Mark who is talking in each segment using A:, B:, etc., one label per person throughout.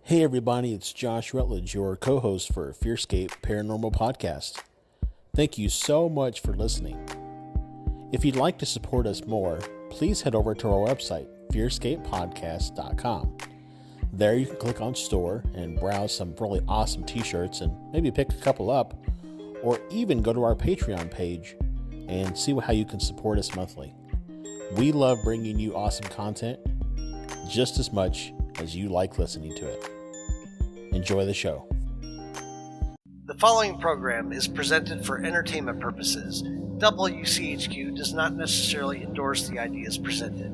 A: Hey everybody, it's Josh Rutledge, your co-host for FearScape Paranormal Podcast. Thank you so much for listening. If you'd like to support us more, please head over to our website, FearScapePodcast.com. There you can click on store and browse some really awesome t-shirts and maybe pick a couple up, or even go to our Patreon page and see how you can support us monthly. We love bringing you awesome content just as much as you like listening to it. Enjoy the show.
B: The following program is presented for entertainment purposes. WCHQ does not necessarily endorse the ideas presented.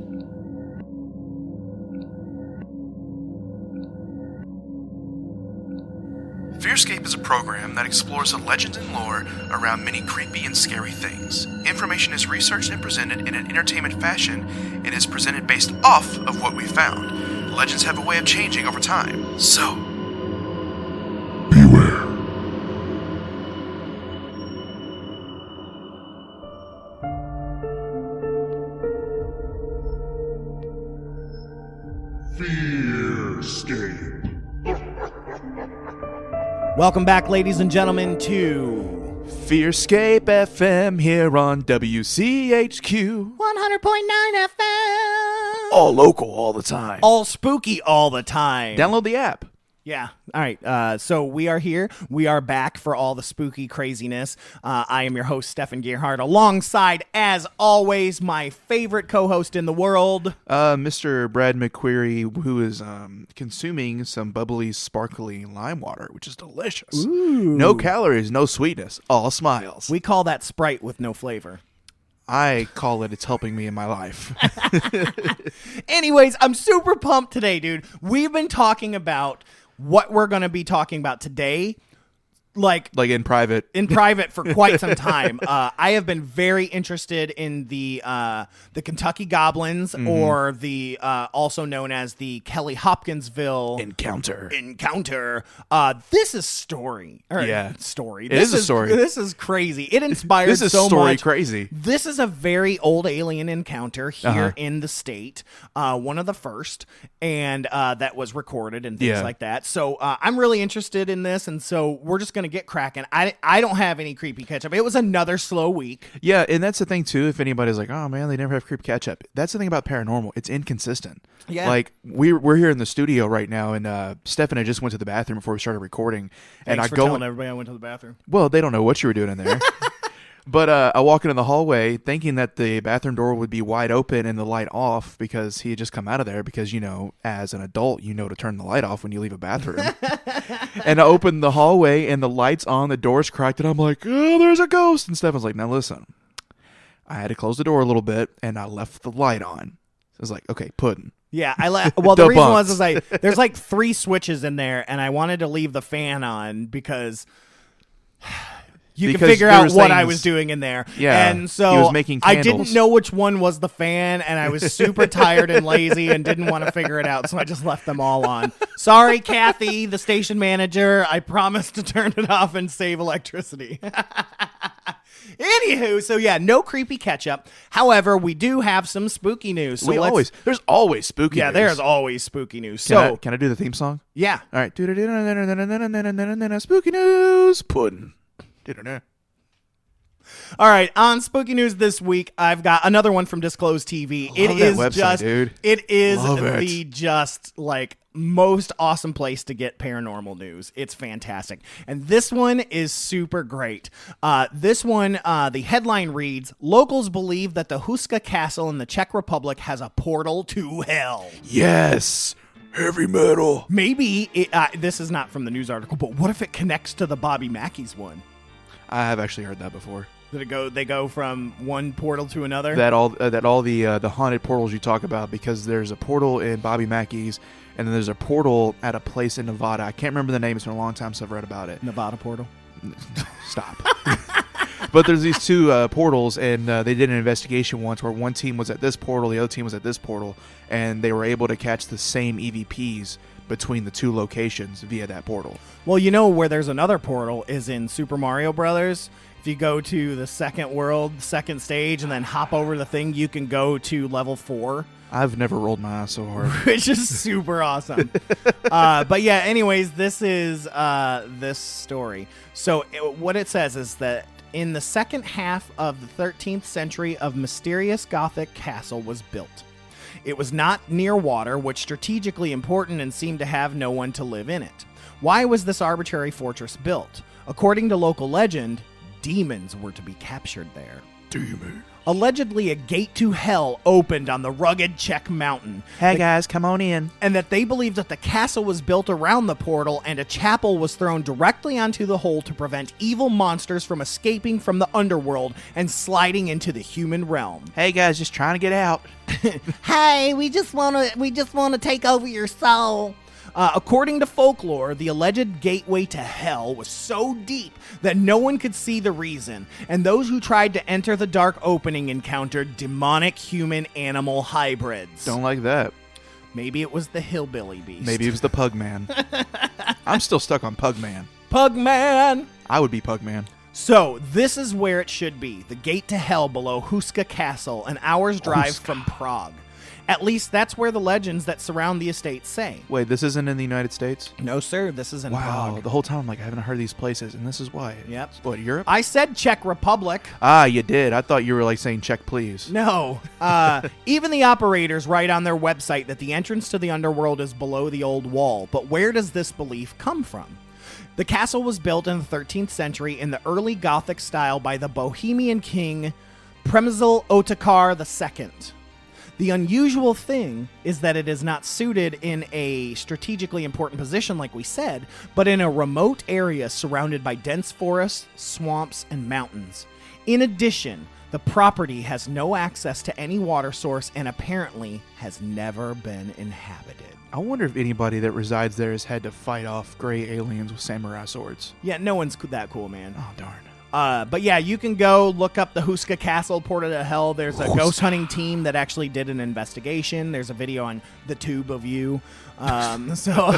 C: FearScape is a program that explores the legends and lore around many creepy and scary things. Information is researched and presented in an entertainment fashion and is presented based off of what we found. Legends have a way of changing over time, so beware.
D: FearScape.
E: Welcome back, ladies and gentlemen, to
C: FearScape FM here on WCHQ.
E: 100.9 FM.
C: All local all the time.
E: All spooky all the time.
C: Download the app.
E: Yeah. All right. So we are here. We are back for all the spooky craziness. I am your host, Stefan Gerhardt, alongside, as always, my favorite co-host in the world,
C: Mr. Brad McQuarrie, who is consuming some bubbly, sparkly lime water, which is delicious.
E: Ooh.
C: No calories, no sweetness, all smiles.
E: We call that Sprite with no flavor.
C: I call it it's helping me in my life.
E: Anyways, I'm super pumped today, dude. We've been talking about what we're going to be talking about today, like
C: in private
E: for quite some time. I have been very interested in the Kentucky Goblins, or the also known as the Kelly Hopkinsville
C: encounter.
E: This is story. Story.
C: It is a story.
E: This is crazy. It inspired
C: this is
E: so
C: story
E: much.
C: Crazy.
E: This is a very old alien encounter here in the state. One of the first, and that was recorded and things like that. So I'm really interested in this, and so we're just going to get cracking. I don't have any creepy catch-up. It was another slow week.
C: Yeah, and that's the thing, too. If anybody's like, oh, man, they never have creepy catch-up. That's the thing about paranormal. It's inconsistent.
E: Yeah.
C: Like, we're here in the studio right now, and Steph and I just went to the bathroom before we started recording.
E: Thanks for telling everybody I went to the bathroom.
C: Well, they don't know what you were doing in there. But I walk into the hallway thinking that the bathroom door would be wide open and the light off because he had just come out of there because, you know, as an adult, you know to turn the light off when you leave a bathroom. And I opened the hallway and the light's on, the door's cracked, and I'm like, oh, there's a ghost. And Stefan's like, now listen, I had to close the door a little bit and I left the light on. So I was like, okay, pudding.
E: Yeah, well, the reason was there's like 3 switches in there, and I wanted to leave the fan on because you can figure out what I was doing in there.
C: Yeah,
E: and so
C: he was making
E: I
C: candles.
E: didn't know which one was the fan, and I was super tired and lazy and didn't want to figure it out, so I just left them all on. Sorry, Kathy, the station manager. I promised to turn it off and save electricity. Anywho, so yeah, no creepy catch-up. However, we do have some spooky news. So
C: there's always spooky news.
E: Yeah, there's always spooky news. Can
C: I do the theme song?
E: Yeah.
C: All right. Spooky news. Pudding.
E: All right, on Spooky News this week, I've got another one from Disclosed TV. It is the most awesome place to get paranormal news. It's fantastic. And this one is super great. The headline reads, locals believe that the Huska Castle in the Czech Republic has a portal to hell.
C: Yes. Heavy metal.
E: Maybe, this is not from the news article, but what if it connects to the Bobby Mackey's one?
C: I have actually heard that before.
E: They go from one portal to another?
C: That all the haunted portals you talk about, because there's a portal in Bobby Mackey's, and then there's a portal at a place in Nevada. I can't remember the name. It's been a long time since I've read about it.
E: Nevada portal?
C: Stop. But there's these 2 portals, and they did an investigation once where one team was at this portal, the other team was at this portal, and they were able to catch the same EVPs between the 2 locations via that portal.
E: Well, you know where there's another portal is in Super Mario Brothers. If you go to the second world, second stage, and then hop over the thing, you can go to level 4.
C: I've never rolled my eyes so hard.
E: Which is super awesome. But yeah, anyways, this is this story. So what it says is that in the second half of the 13th century, a mysterious Gothic castle was built. It was not near water, which strategically important and seemed to have no one to live in it. Why was this arbitrary fortress built? According to local legend, demons were to be captured there.
C: Demon.
E: Allegedly, a gate to hell opened on the rugged Czech mountain.
C: Hey guys, come on in.
E: And that they believed that the castle was built around the portal and a chapel was thrown directly onto the hole to prevent evil monsters from escaping from the underworld and sliding into the human realm.
C: Hey guys, just trying to get out.
E: Hey, we just want to take over your soul. According to folklore, the alleged gateway to hell was so deep that no one could see the reason, and those who tried to enter the dark opening encountered demonic human-animal hybrids.
C: Don't like that.
E: Maybe it was the hillbilly beast.
C: Maybe it was the Pugman. I'm still stuck on Pugman.
E: Pugman!
C: I would be Pugman.
E: So, this is where it should be. The gate to hell below Huska Castle, an hour's drive from Prague. At least that's where the legends that surround the estate say.
C: Wait, this isn't in the United States?
E: No, sir. This is in Prague.
C: The whole time I'm like, I haven't heard these places, and this is why.
E: Yep.
C: What, Europe?
E: I said Czech Republic.
C: Ah, you did. I thought you were like saying check, please.
E: No. Even the operators write on their website that the entrance to the underworld is below the old wall. But where does this belief come from? The castle was built in the 13th century in the early Gothic style by the Bohemian king Przemysl Otakar II. The unusual thing is that it is not suited in a strategically important position like we said, but in a remote area surrounded by dense forests, swamps, and mountains. In addition, the property has no access to any water source and apparently has never been inhabited.
C: I wonder if anybody that resides there has had to fight off gray aliens with samurai swords.
E: Yeah, no one's that cool, man.
C: Oh, darn.
E: But yeah, you can go look up the Huska Castle, Portal to Hell. There's a ghost hunting team that actually did an investigation. There's a video on the Tube of You. So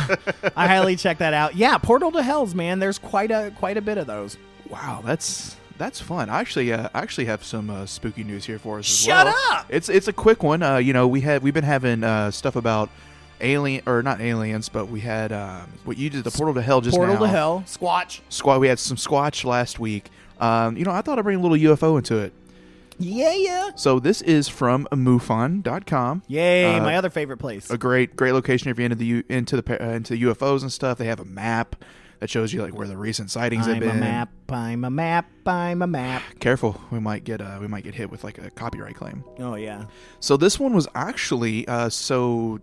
E: I highly check that out. Yeah, Portal to Hells, man. There's quite a bit of those.
C: Wow, that's fun. I actually have some spooky news here for us as
E: Shut
C: well.
E: up!
C: It's a quick one. We've been having stuff about not aliens, but we had what you did, the Portal to Hell just
E: Portal
C: now.
E: to Hell, Squatch.
C: We had some Squatch last week. I thought I'd bring a little UFO into it.
E: Yeah.
C: So this is from MUFON.com.
E: Yay, my other favorite place.
C: A great location if you're into UFOs and stuff. They have a map that shows you like where the recent sightings have been.
E: I'm a map.
C: Careful, we might get hit with like a copyright claim.
E: Oh yeah.
C: So this one was actually the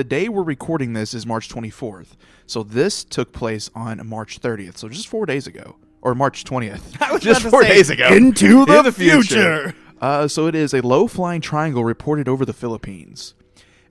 C: day we're recording this is March 24th. So this took place on March 30th. So just 4 days ago. Or March 20th.
E: I was
C: just
E: about to
C: 4
E: say,
C: days ago.
E: Into the future.
C: So it is a low-flying triangle reported over the Philippines.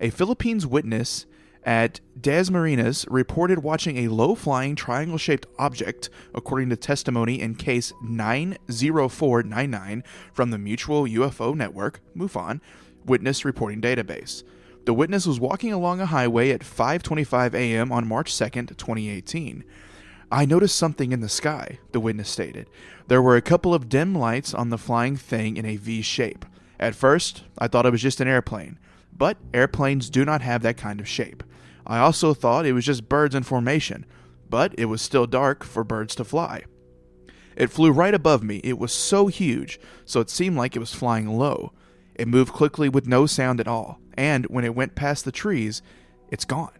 C: A Philippines witness at Dasmariñas reported watching a low-flying triangle-shaped object, according to testimony in case 90499 from the Mutual UFO Network, MUFON, Witness Reporting Database. The witness was walking along a highway at 5:25 a.m. on March 2nd, 2018. I noticed something in the sky, the witness stated. There were a couple of dim lights on the flying thing in a V shape. At first, I thought it was just an airplane, but airplanes do not have that kind of shape. I also thought it was just birds in formation, but it was still dark for birds to fly. It flew right above me. It was so huge, so it seemed like it was flying low. It moved quickly with no sound at all, and when it went past the trees, it's gone.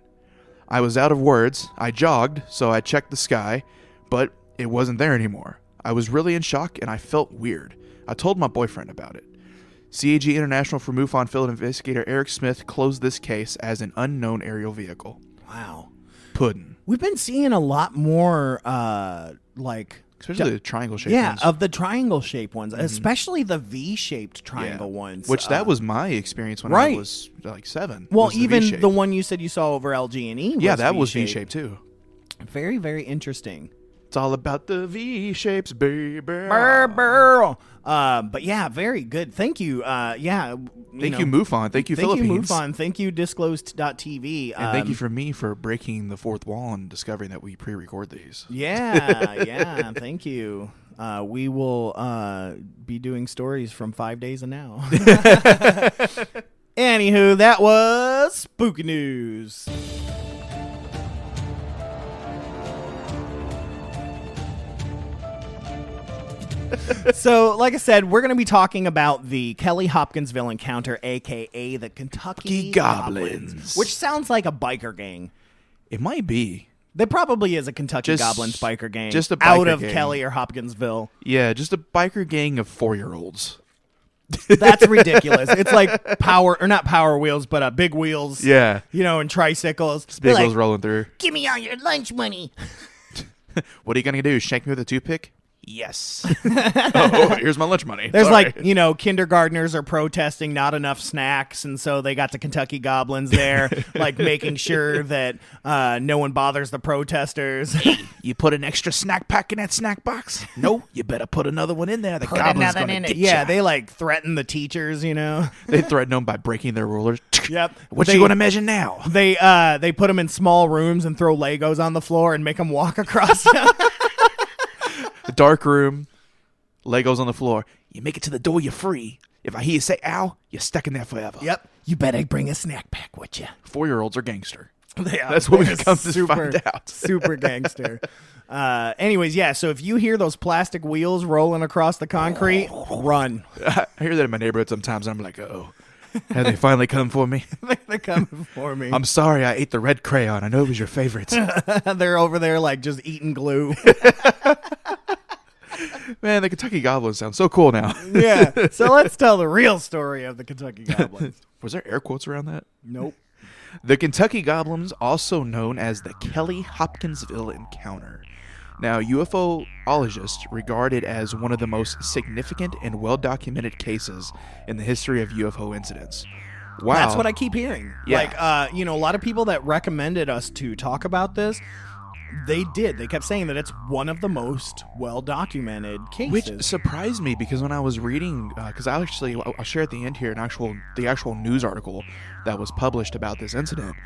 C: I was out of words. I jogged, so I checked the sky, but it wasn't there anymore. I was really in shock, and I felt weird. I told my boyfriend about it. CAG International for MUFON field investigator Eric Smith closed this case as an unknown aerial vehicle.
E: Wow.
C: Puddin'.
E: We've been seeing a lot more,
C: especially the triangle-shaped ones.
E: Yeah, of the triangle-shaped ones, especially the V-shaped triangle ones.
C: Which that was my experience when I was like 7.
E: Well, even the one you said you saw over LG&E was
C: that was
E: V-shaped.
C: V-shaped too.
E: Very, very interesting.
C: It's all about the V shapes, baby.
E: But yeah, very good. Thank you.
C: Thank you, MUFON. Thank you, Philippines.
E: Thank you, MUFON. Thank you, Disclosed.tv.
C: And thank you for me for breaking the fourth wall and discovering that we pre-record these.
E: Yeah. Thank you. We will be doing stories from 5 days and now. Anywho, that was Spooky News. So, like I said, we're going to be talking about the Kelly Hopkinsville encounter, a.k.a. the Kentucky Goblins, which sounds like a biker gang.
C: It might be.
E: There probably is a Kentucky Goblins biker gang
C: just a biker
E: out of
C: gang.
E: Kelly or Hopkinsville.
C: Yeah, just a biker gang of 4-year-olds.
E: That's ridiculous. It's like not power wheels, but big wheels.
C: Yeah.
E: And tricycles.
C: Just big wheels rolling through.
E: Give me all your lunch money.
C: What are you going to do? Shank me with a toothpick? Yes. oh, here's my lunch money.
E: There's
C: Sorry.
E: kindergartners are protesting not enough snacks, and so they got the Kentucky Goblins there, making sure that no one bothers the protesters.
C: You put an extra snack pack in that snack box? No, you better put another one in there. The Goblin's going to get you.
E: Yeah, they threaten the teachers,
C: They threaten them by breaking their rulers.
E: Yep.
C: What you going to measure now?
E: They put them in small rooms and throw Legos on the floor and make them walk across them.
C: The dark room, Legos on the floor. You make it to the door, you're free. If I hear you say ow, you're stuck in there forever.
E: Yep. You better bring a snack pack with you.
C: 4-year-olds are gangster.
E: That's
C: what we've come to find out.
E: Super gangster. Anyways, yeah, so if you hear those plastic wheels rolling across the concrete, run.
C: I hear that in my neighborhood sometimes, and I'm like, oh, have they finally come for me?
E: They're coming for me.
C: I'm sorry I ate the red crayon. I know it was your favorite.
E: They're over there just eating glue.
C: Man, the Kentucky Goblins sound so cool now.
E: Yeah, so let's tell the real story of the Kentucky Goblins.
C: Was there air quotes around that?
E: Nope.
C: The Kentucky Goblins, also known as the Kelly Hopkinsville encounter. Now, UFOlogists regard it as one of the most significant and well-documented cases in the history of UFO incidents. Wow.
E: That's what I keep hearing.
C: Yeah.
E: A lot of people that recommended us to talk about this, they did. They kept saying that it's one of the most well-documented cases.
C: Which surprised me because when I was reading, because I'll share at the end here the actual news article that was published about this incident.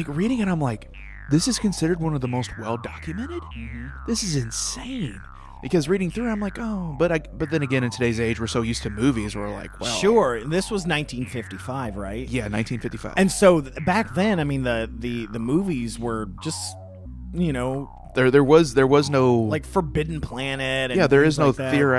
C: Reading it, I'm like, this is considered one of the most well-documented? Mm-hmm. This is insane. Because reading through, I'm like, oh, but then again, in today's age, we're so used to movies, we're like, well.
E: Sure, this was 1955, right?
C: Yeah, 1955.
E: And so back then, I mean, the movies were just,
C: there was no
E: Forbidden Planet. And
C: yeah, there is no
E: theater.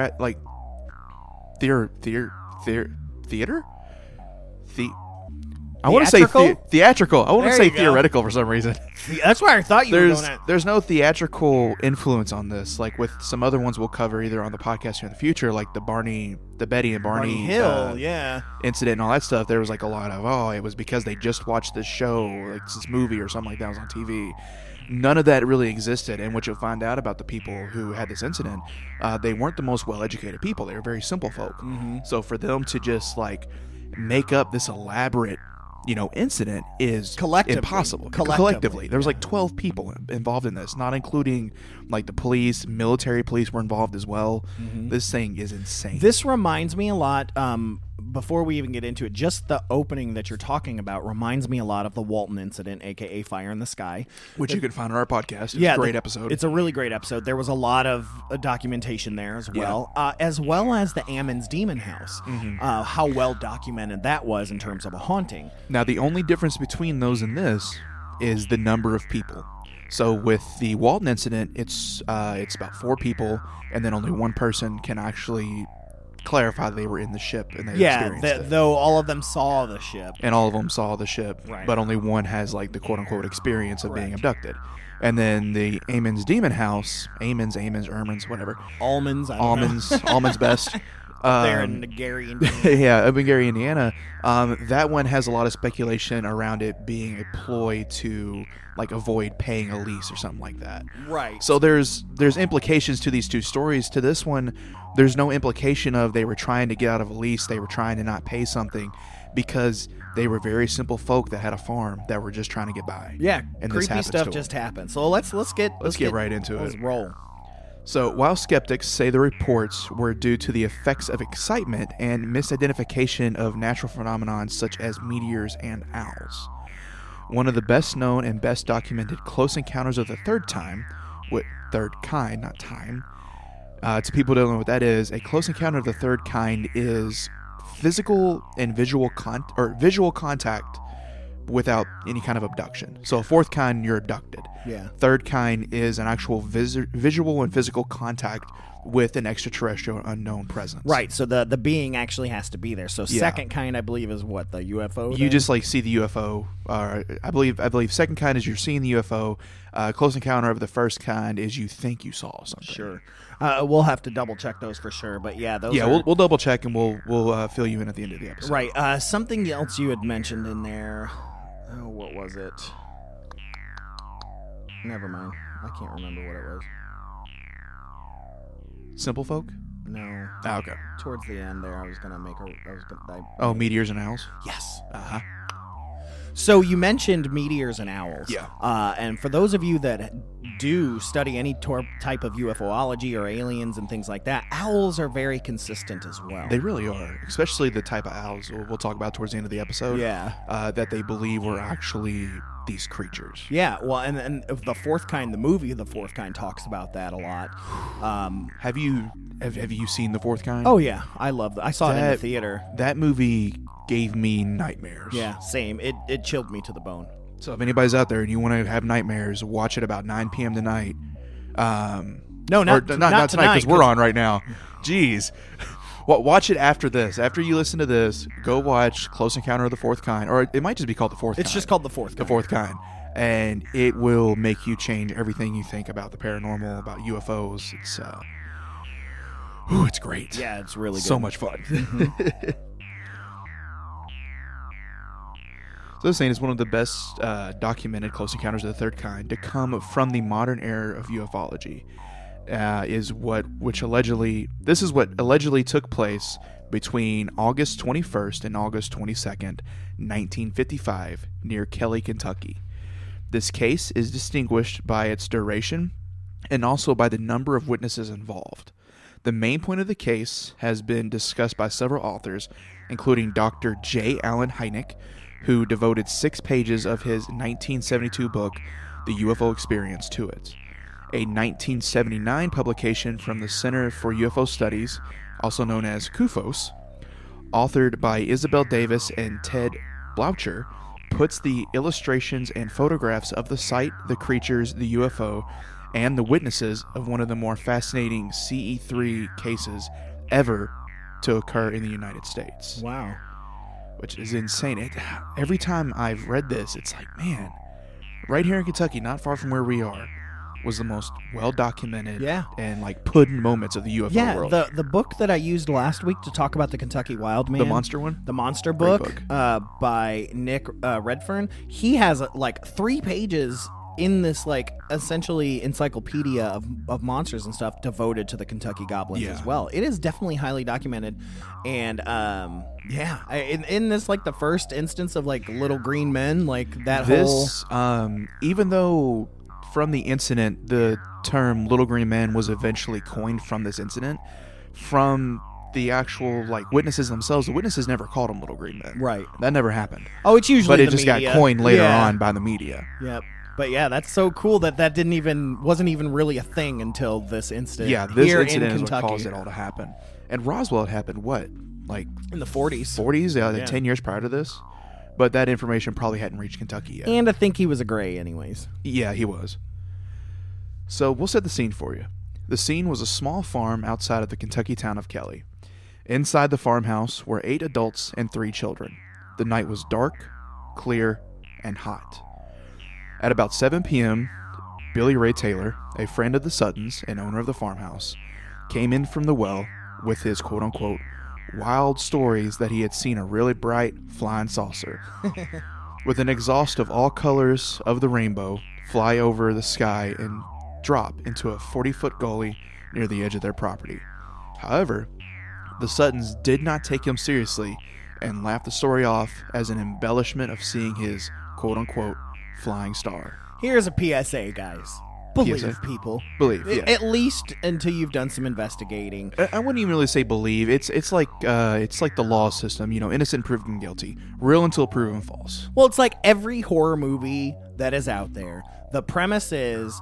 C: I want to say theatrical. I want to
E: There
C: say
E: you go.
C: theoretical for some rereason.
E: That's why I thought you were going at.
C: There's no theatrical influence on this, like with some other ones we'll cover either on the podcast or in the future, like the Betty and Barney
E: Hill,
C: incident and all that stuff. There was a lot of, it was because they just watched this show, this movie or something like that was on TV. None of that really existed, and what you'll find out about the people who had this incident, they weren't the most well-educated people. They were very simple folk. Mm-hmm. So for them to just make up this elaborate incident is impossible. Collectively. There was 12 people involved in this, not including the police, military police were involved as well. Mm-hmm. This thing is insane.
E: This reminds me a lot, before we even get into it, just the opening that you're talking about reminds me a lot of the Walton incident, aka Fire in the Sky.
C: Which you can find on our podcast. It's a great episode.
E: It's a really great episode. There was a lot of documentation there as well, as well as the Ammon's Demon House. Mm-hmm. How well documented that was in terms of a haunting.
C: Now, the only difference between those and this is the number of people. So with the Walton incident, it's about 4 people, and then only one person can actually clarify they were in the ship and they experienced it.
E: Though all of them saw the ship.
C: And all of them saw the ship,
E: right.
C: But only one has the quote-unquote experience of being abducted. And then the Ammon's Demon House, Ammon's, Ermins, whatever.
E: Almonds,
C: Almonds best.
E: There in Gary, Indiana.
C: Yeah, up in Gary, Indiana. That one has a lot of speculation around it being a ploy to like avoid paying a lease or something like that.
E: Right.
C: So there's implications to these two stories. To this one, there's no implication of they were trying to get out of a lease. They were trying to not pay something because they were very simple folk that had a farm that were just trying to get by.
E: Yeah,
C: and this
E: creepy
C: happens
E: stuff
C: to
E: just
C: them.
E: happened. So let's get
C: right into
E: let's
C: it.
E: roll.
C: So, while skeptics say the reports were due to the effects of excitement and misidentification of natural phenomena such as meteors and owls, one of the best known and best documented close encounters of the third kind, not time, to people who don't know what that is, a close encounter of the third kind is physical and visual contact without any kind of abduction. So, a fourth kind, you're abducted.
E: Yeah.
C: Third kind is an actual visual and physical contact with an extraterrestrial unknown presence.
E: Right. So the being actually has to be there. So
C: Yeah.
E: second kind, I believe, is what, the UFO.
C: You
E: then?
C: just like see the UFO. I believe second kind is you're seeing the UFO. Close encounter of the first kind is you think you saw something.
E: Sure. We'll have to double check those for sure. But yeah, those.
C: Yeah,
E: are,
C: we'll double check and we'll fill you in at the end of the episode.
E: Right. Something else you had mentioned in there. Oh, what was it? Never mind. I can't remember what it was.
C: Simple folk.
E: No.
C: Oh, okay.
E: Towards the end there, I was gonna make
C: Oh, meteors and owls.
E: Yes.
C: Uh-huh.
E: So you mentioned meteors and owls.
C: Yeah.
E: And for those of you that do study any type of UFOlogy or aliens and things like that, owls are very consistent as well.
C: They really are, especially the type of owls we'll talk about towards the end of the episode.
E: Yeah.
C: That they believe were actually these creatures.
E: Yeah. Well, and the fourth kind, the movie, the fourth kind talks about that a lot.
C: Have you seen the fourth kind?
E: Oh yeah, I love that. I saw it in the theater.
C: That movie gave me nightmares.
E: Yeah, same. It chilled me to the bone.
C: So if anybody's out there and you want to have nightmares, watch it about 9 p.m. tonight.
E: No, not
C: tonight because we're
E: 'cause-
C: on right now. Jeez. Well, watch it after this. After you listen to this, go watch Close Encounter of the Fourth Kind, or it might just be called the Fourth Kind.
E: It's just called the fourth.
C: The Fourth Kind, and it will make you change everything you think about the paranormal, about UFOs. It's great.
E: Yeah, it's really good.
C: So much fun. So this thing is one of the best documented close encounters of the third kind to come from the modern era of ufology. This is what allegedly took place between August 21st and August 22nd, 1955, near Kelly, Kentucky. This case is distinguished by its duration and also by the number of witnesses involved. The main point of the case has been discussed by several authors, including Dr. J. Allen Hynek, who devoted 6 pages of his 1972 book, The UFO Experience, to it. A 1979 publication from the Center for UFO Studies, also known as CUFOS, authored by Isabel Davis and Ted Bloucher, puts the illustrations and photographs of the site, the creatures, the UFO, and the witnesses of one of the more fascinating CE3 cases ever to occur in the United States.
E: Wow.
C: Which is insane. Every time I've read this, it's like, man, right here in Kentucky, not far from where we are, was the most well-documented and like pudding moments of the UFO world.
E: Yeah, the book that I used last week to talk about the Kentucky Wild Man.
C: The monster one?
E: The monster
C: Great
E: book. By Nick Redfern. He has like 3 pages in this like essentially encyclopedia of monsters and stuff devoted to the Kentucky Goblins as well. It is definitely highly documented, and in this like the first instance of like little green men, like that
C: even though from the incident the term little green men was eventually coined from this incident, from the actual like witnesses themselves, the witnesses never called them little green men.
E: Right.
C: That never happened.
E: Oh, it's usually
C: but it
E: the
C: just
E: media.
C: got coined later on by the media.
E: Yep. But yeah, that's so cool that wasn't even really a thing until this incident.
C: Yeah, this
E: here
C: incident
E: in
C: is what
E: Kentucky.
C: caused it all to happen. And Roswell had happened what? Like
E: in the 40s.
C: 40s? Yeah, 10 years prior to this. But that information probably hadn't reached Kentucky yet.
E: And I think he was a gray anyways.
C: Yeah, he was. So we'll set the scene for you. The scene was a small farm outside of the Kentucky town of Kelly. Inside the farmhouse were 8 adults and 3 children. The night was dark, clear, and hot. At about 7 p.m., Billy Ray Taylor, a friend of the Suttons and owner of the farmhouse, came in from the well with his quote-unquote wild stories that he had seen a really bright flying saucer with an exhaust of all colors of the rainbow fly over the sky and drop into a 40-foot gully near the edge of their property. However, the Suttons did not take him seriously and laughed the story off as an embellishment of seeing his quote-unquote flying star.
E: Here's a PSA, guys. Believe
C: PSA?
E: people.
C: Believe, yeah.
E: At least until you've done some investigating.
C: I wouldn't even really say believe. It's like the law system. Innocent proven guilty, real until proven false.
E: Well, it's like every horror movie that is out there. The premise is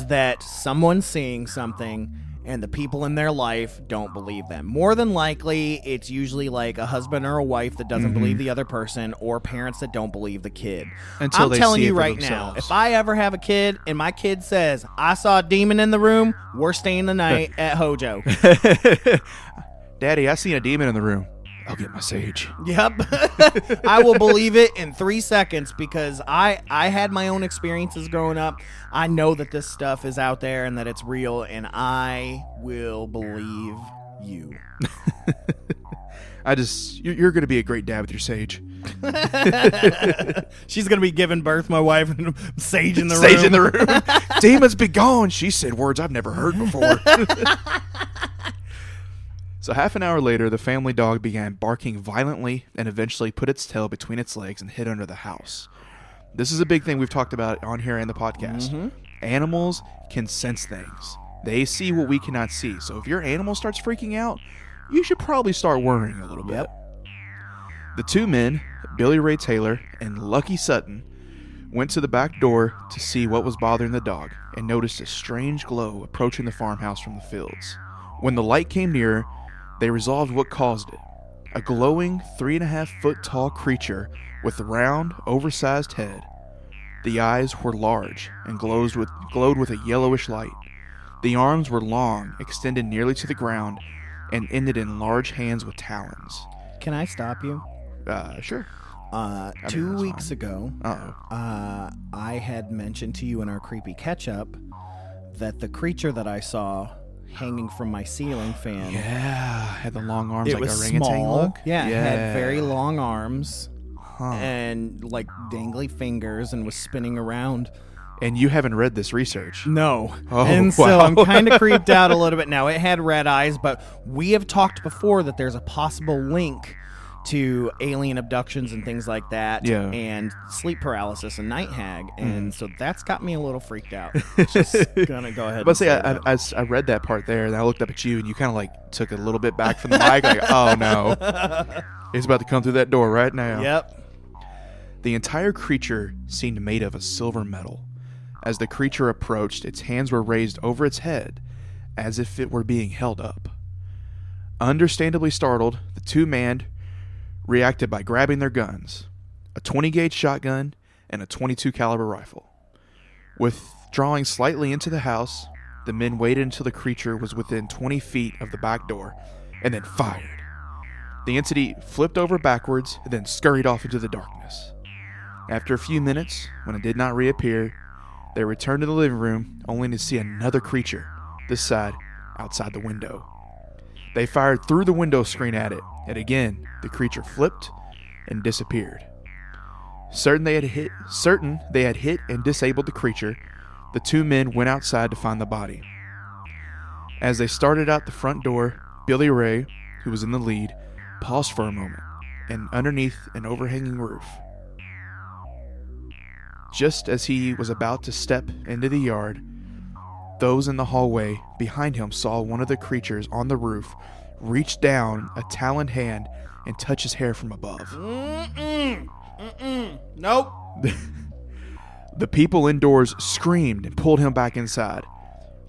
E: that someone's seeing something and the people in their life don't believe them. More than likely, it's usually like a husband or a wife that doesn't believe the other person, or parents that don't believe the kid.
C: Until
E: I'm telling
C: see
E: you
C: it for
E: right now,
C: themselves.
E: if I ever have a kid and my kid says, I saw a demon in the room, we're staying the night at Hojo.
C: Daddy, I seen a demon in the room. I'll get my sage.
E: Yep. I will believe it in 3 seconds because I had my own experiences growing up. I know that this stuff is out there and that it's real, and I will believe you.
C: You're going to be a great dad with your sage.
E: She's going to be giving birth, my wife, and sage in the room.
C: Sage in the room. Demons be gone. She said words I've never heard before. So half an hour later, the family dog began barking violently and eventually put its tail between its legs and hid under the house. This is a big thing we've talked about on here in the podcast. Animals can sense things. They see what we cannot see. So if your animal starts freaking out, you should probably start worrying a little bit. The two men, Billy Ray Taylor and Lucky Sutton, went to the back door to see what was bothering the dog and noticed a strange glow approaching the farmhouse from the fields. When the light came nearer, they resolved what caused it. A glowing 3.5-foot tall creature with a round, oversized head. The eyes were large and glowed with a yellowish light. The arms were long, extended nearly to the ground, and ended in large hands with talons.
E: Can I stop you?
C: Sure.
E: 2 weeks ago,
C: Uh-oh.
E: I had mentioned to you in our creepy catch-up that the creature that I saw hanging from my ceiling fan.
C: Yeah, had the long arms
E: It
C: like
E: was
C: orangutan
E: small.
C: look.
E: Yeah, it had very long arms
C: Huh.
E: and like dangly fingers and was spinning around.
C: And you haven't read this research.
E: No.
C: Oh,
E: and so
C: wow.
E: I'm kind of creeped out a little bit now. It had red eyes, but we have talked before that there's a possible link to alien abductions and things like that,
C: Yeah.
E: and sleep paralysis and night hag, and so that's got me a little freaked out. Just gonna go ahead.
C: But
E: and
C: I read that part there, and I looked up at you, and you kind of like took a little bit back from the mic, like, oh no, he's about to come through that door right now.
E: Yep.
C: The entire creature seemed made of a silver metal. As the creature approached, its hands were raised over its head, as if it were being held up. Understandably startled, the two men reacted by grabbing their guns, a 20-gauge shotgun and a .22 caliber rifle. Withdrawing slightly into the house, the men waited until the creature was within 20 feet of the back door and then fired. The entity flipped over backwards and then scurried off into the darkness. After a few minutes, when it did not reappear, they returned to the living room only to see another creature, this side, outside the window. They fired through the window screen at it, and again, the creature flipped and disappeared. Certain they had hit and disabled the creature, the two men went outside to find the body. As they started out the front door, Billy Ray, who was in the lead, paused for a moment, and underneath an overhanging roof. Just as he was about to step into the yard, those in the hallway behind him saw one of the creatures on the roof reach down a taloned hand and touch his hair from above.
E: Nope.
C: The people indoors screamed and pulled him back inside.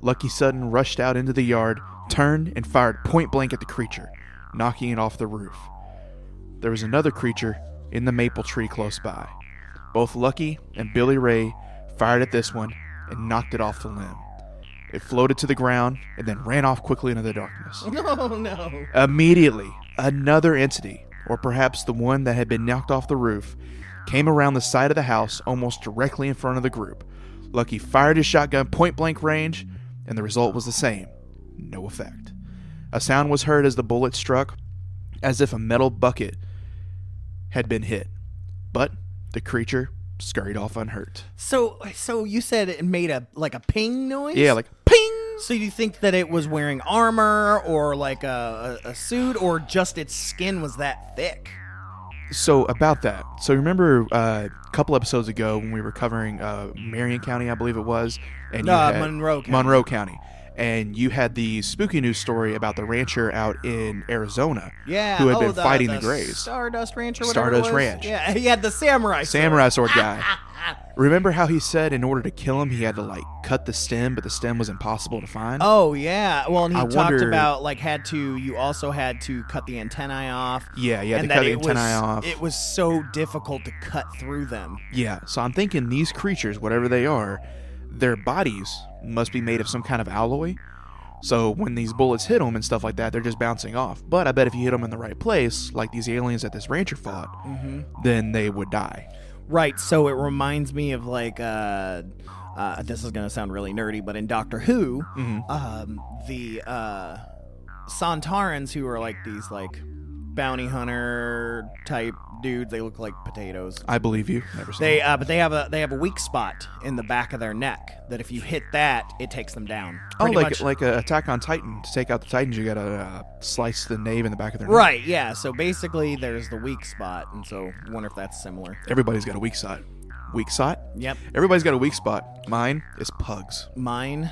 C: Lucky Sutton rushed out into the yard, turned, and fired point blank at the creature, knocking it off the roof. There was another creature in the maple tree close by. Both Lucky and Billy Ray fired at this one and knocked it off the limb. It floated to the ground and then ran off quickly into the darkness.
E: No.
C: Immediately, another entity, or perhaps the one that had been knocked off the roof, came around the side of the house almost directly in front of the group. Lucky fired his shotgun point-blank range, and the result was the same. No effect. A sound was heard as the bullet struck, as if a metal bucket had been hit. But the creature scurried off unhurt.
E: So you said it made a ping noise?
C: Yeah, like ping!
E: So you think that it was wearing armor or like a suit, or just its skin was that thick?
C: So about that. So remember a couple episodes ago when we were covering Marion County, I believe it was, and
E: Monroe County.
C: And you had the spooky news story about the rancher out in Arizona,
E: yeah,
C: who had been fighting the Greys.
E: Stardust Ranch or whatever
C: Stardust
E: it was.
C: Ranch.
E: Yeah, he had the samurai
C: sword guy. Remember how he said in order to kill him, he had to like cut the stem, but the stem was impossible to find?
E: Oh yeah. Well, and he talked
C: wonder-
E: about you also had to cut the antennae off.
C: Yeah, you had
E: and
C: to cut
E: that
C: the antennae off.
E: It was so difficult to cut through them.
C: Yeah, so I'm thinking these creatures, whatever they are, their bodies must be made of some kind of alloy. So when these bullets hit them and stuff like that, they're just bouncing off. But I bet if you hit them in the right place, like these aliens that this rancher fought, then they would die.
E: Right, so it reminds me of like, this is going to sound really nerdy, but in Doctor Who, the Santarans, who are like these like bounty hunter type dudes, they look like potatoes.
C: I believe you. Never seen them.
E: But they have a weak spot in the back of their neck that if you hit that, it takes them down.
C: Oh,
E: Pretty much.
C: like a Attack on Titan. To take out the Titans, you gotta slice the nave in the back of their neck.
E: Right, yeah. So basically, there's the weak spot, and so I wonder if that's similar.
C: Everybody's got a weak spot. Weak spot?
E: Yep.
C: Everybody's got a weak spot. Mine is pugs.
E: Mine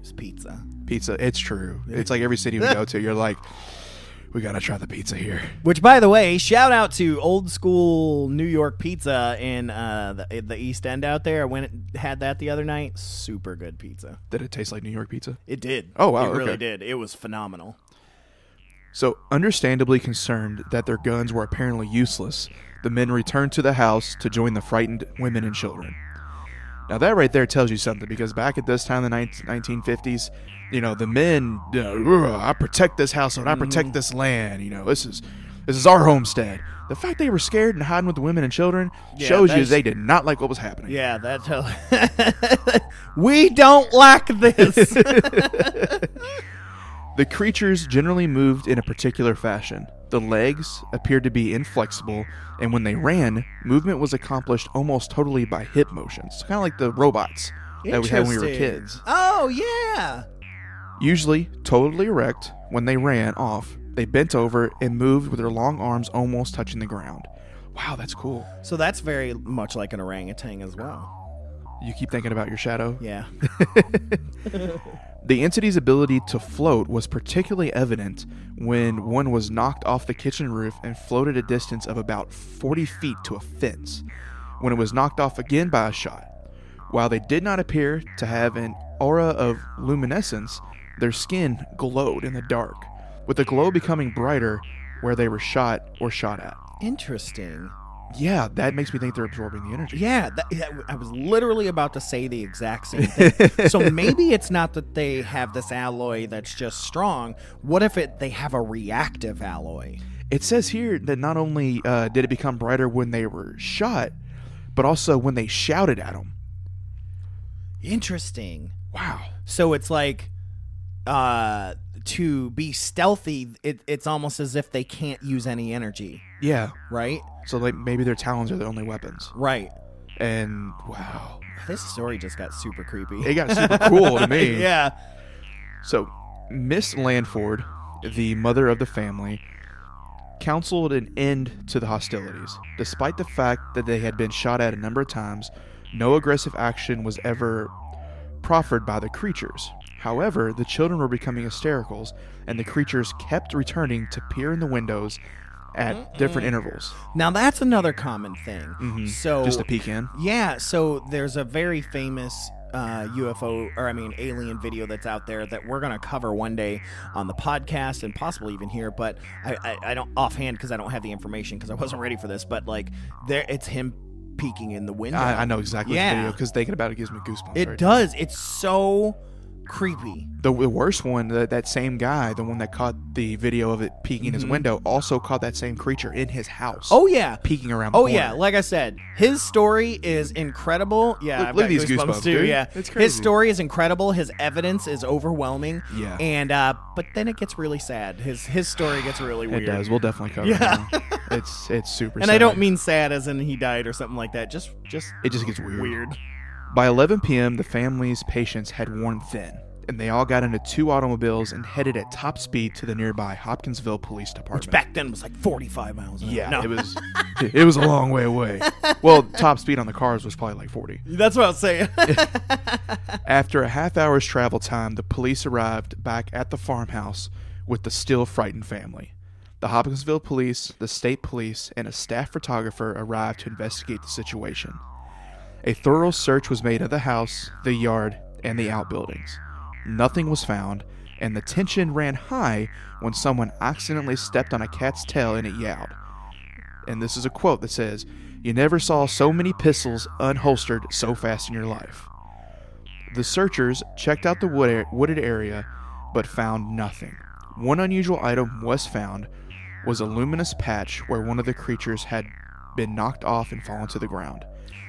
E: is pizza.
C: Pizza. It's true. It's like every city we go to, you're like, we gotta try the pizza here.
E: Which, by the way, shout out to old school New York pizza in the East End out there. I went and had that the other night. Super good pizza.
C: Did it taste like New York pizza?
E: It did.
C: Oh, wow,
E: It really
C: okay.
E: did. It was phenomenal.
C: So, understandably concerned that their guns were apparently useless, the men returned to the house to join the frightened women and children. Now, that right there tells you something, because back at this time in the 1950s, you know, the men, I protect this household, I protect this land, you know, this is our homestead. The fact they were scared and hiding with the women and children shows you they did not like what was happening.
E: Yeah, we don't like this.
C: The creatures generally moved in a particular fashion. The legs appeared to be inflexible, and when they ran, movement was accomplished almost totally by hip motions, kind of like the robots that we had when we were kids.
E: Oh, yeah.
C: Usually totally erect, when they ran off, they bent over and moved with their long arms almost touching the ground. Wow, that's cool.
E: So that's very much like an orangutan as well.
C: You keep thinking about your shadow?
E: Yeah.
C: The entity's ability to float was particularly evident when one was knocked off the kitchen roof and floated a distance of about 40 feet to a fence, when it was knocked off again by a shot. While they did not appear to have an aura of luminescence, their skin glowed in the dark, with the glow becoming brighter where they were shot or shot at.
E: Interesting.
C: Yeah, that makes me think they're absorbing the energy.
E: Yeah, I was literally about to say the exact same thing. So maybe it's not that they have this alloy that's just strong. What if they have a reactive alloy?
C: It says here that not only did it become brighter when they were shot, but also when they shouted at them.
E: Interesting.
C: Wow.
E: So it's like to be stealthy, it's almost as if they can't use any energy.
C: Yeah.
E: Right?
C: So like maybe their talons are the only weapons.
E: Right.
C: And wow.
E: This story just got super creepy.
C: It got super cool to me.
E: Yeah.
C: So Miss Lanford, the mother of the family, counseled an end to the hostilities. Despite the fact that they had been shot at a number of times, no aggressive action was ever proffered by the creatures. However, the children were becoming hysterical, and the creatures kept returning to peer in the windows at different intervals.
E: Now that's another common thing. So
C: just to peek in.
E: Yeah. So there's a very famous alien video that's out there that we're gonna cover one day on the podcast and possibly even here. But I don't offhand because I don't have the information because I wasn't ready for this. But like it's him peeking in the window.
C: I know exactly what video, because thinking about it gives me goosebumps.
E: It does. It's so creepy.
C: The worst one, that same guy, the one that caught the video of it peeking his window, also caught that same creature in his house.
E: Oh, yeah.
C: Peeking around the
E: Oh,
C: corner.
E: yeah. Like I said, his story is incredible. Yeah,
C: Look at these goosebumps,
E: too.
C: dude.
E: Yeah.
C: It's crazy.
E: His story is incredible. His evidence is overwhelming.
C: Yeah.
E: And but then it gets really sad. His story gets really weird.
C: It does. We'll definitely cover it.
E: Yeah.
C: It's super
E: And
C: sad.
E: I don't mean sad as in he died or something like that. Just
C: It just gets weird.
E: weird.
C: By 11 p.m., the family's patience had worn thin, and they all got into 2 automobiles and headed at top speed to the nearby Hopkinsville Police Department.
E: Which back then was like 45 miles an hour.
C: Yeah,
E: No.
C: it was a long way away. Well, top speed on the cars was probably like 40.
E: That's what I was saying.
C: After a half-hour's travel time, the police arrived back at the farmhouse with the still frightened family. The Hopkinsville police, the state police, and a staff photographer arrived to investigate the situation. A thorough search was made of the house, the yard, and the outbuildings. Nothing was found, and the tension ran high when someone accidentally stepped on a cat's tail and it yowled. And this is a quote that says, "You never saw so many pistols unholstered so fast in your life." The searchers checked out the wooded area, but found nothing. One unusual item was found, was a luminous patch where one of the creatures had been knocked off and fallen to the ground.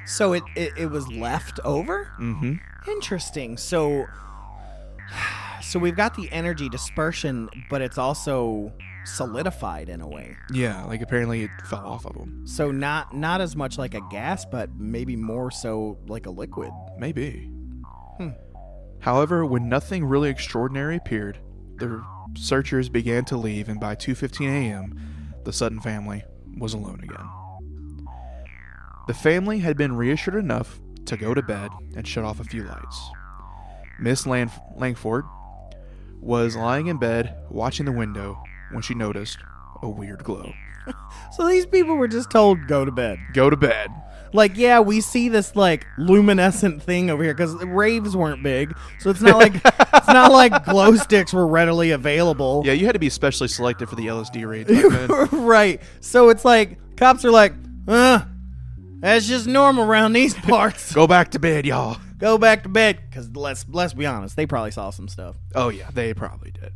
E: So it was left over?
C: Mm-hmm.
E: Interesting. So we've got the energy dispersion, but it's also solidified in a way.
C: Yeah, like apparently it fell off of them.
E: So not as much like a gas, but maybe more so like a liquid.
C: Maybe. However, when nothing really extraordinary appeared, the searchers began to leave, and by 2:15 a.m., the Sutton family was alone again. The family had been reassured enough to go to bed and shut off a few lights. Miss Langford was lying in bed watching the window when she noticed a weird glow.
E: So these people were just told, go to bed.
C: Go to bed.
E: Like, yeah, we see this like luminescent thing over here because raves weren't big, so it's not like glow sticks were readily available.
C: Yeah, you had to be specially selected for the LSD raids back then.
E: Right. So it's like cops are like, that's just normal around these parts.
C: Go back to bed, y'all.
E: Go back to bed, because let's be honest, they probably saw some stuff.
C: Oh yeah, they probably did.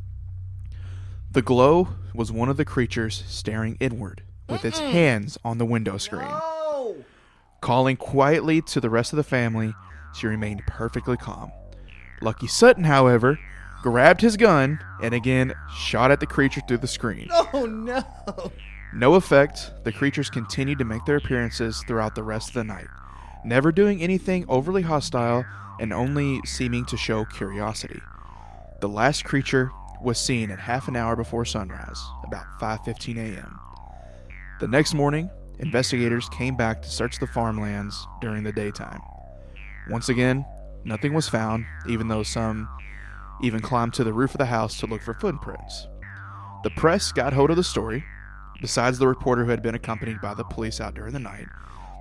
C: The glow was one of the creatures staring inward with its hands on the window screen.
E: Oh!
C: Calling quietly to the rest of the family, she remained perfectly calm. Lucky Sutton, however, grabbed his gun and again shot at the creature through the screen.
E: Oh no!
C: No effect, the creatures continued to make their appearances throughout the rest of the night, never doing anything overly hostile and only seeming to show curiosity. The last creature was seen at half an hour before sunrise, about 5:15 a.m. The next morning, investigators came back to search the farmlands during the daytime. Once again, nothing was found, even though some even climbed to the roof of the house to look for footprints. The press got hold of the story. Besides the reporter who had been accompanied by the police out during the night,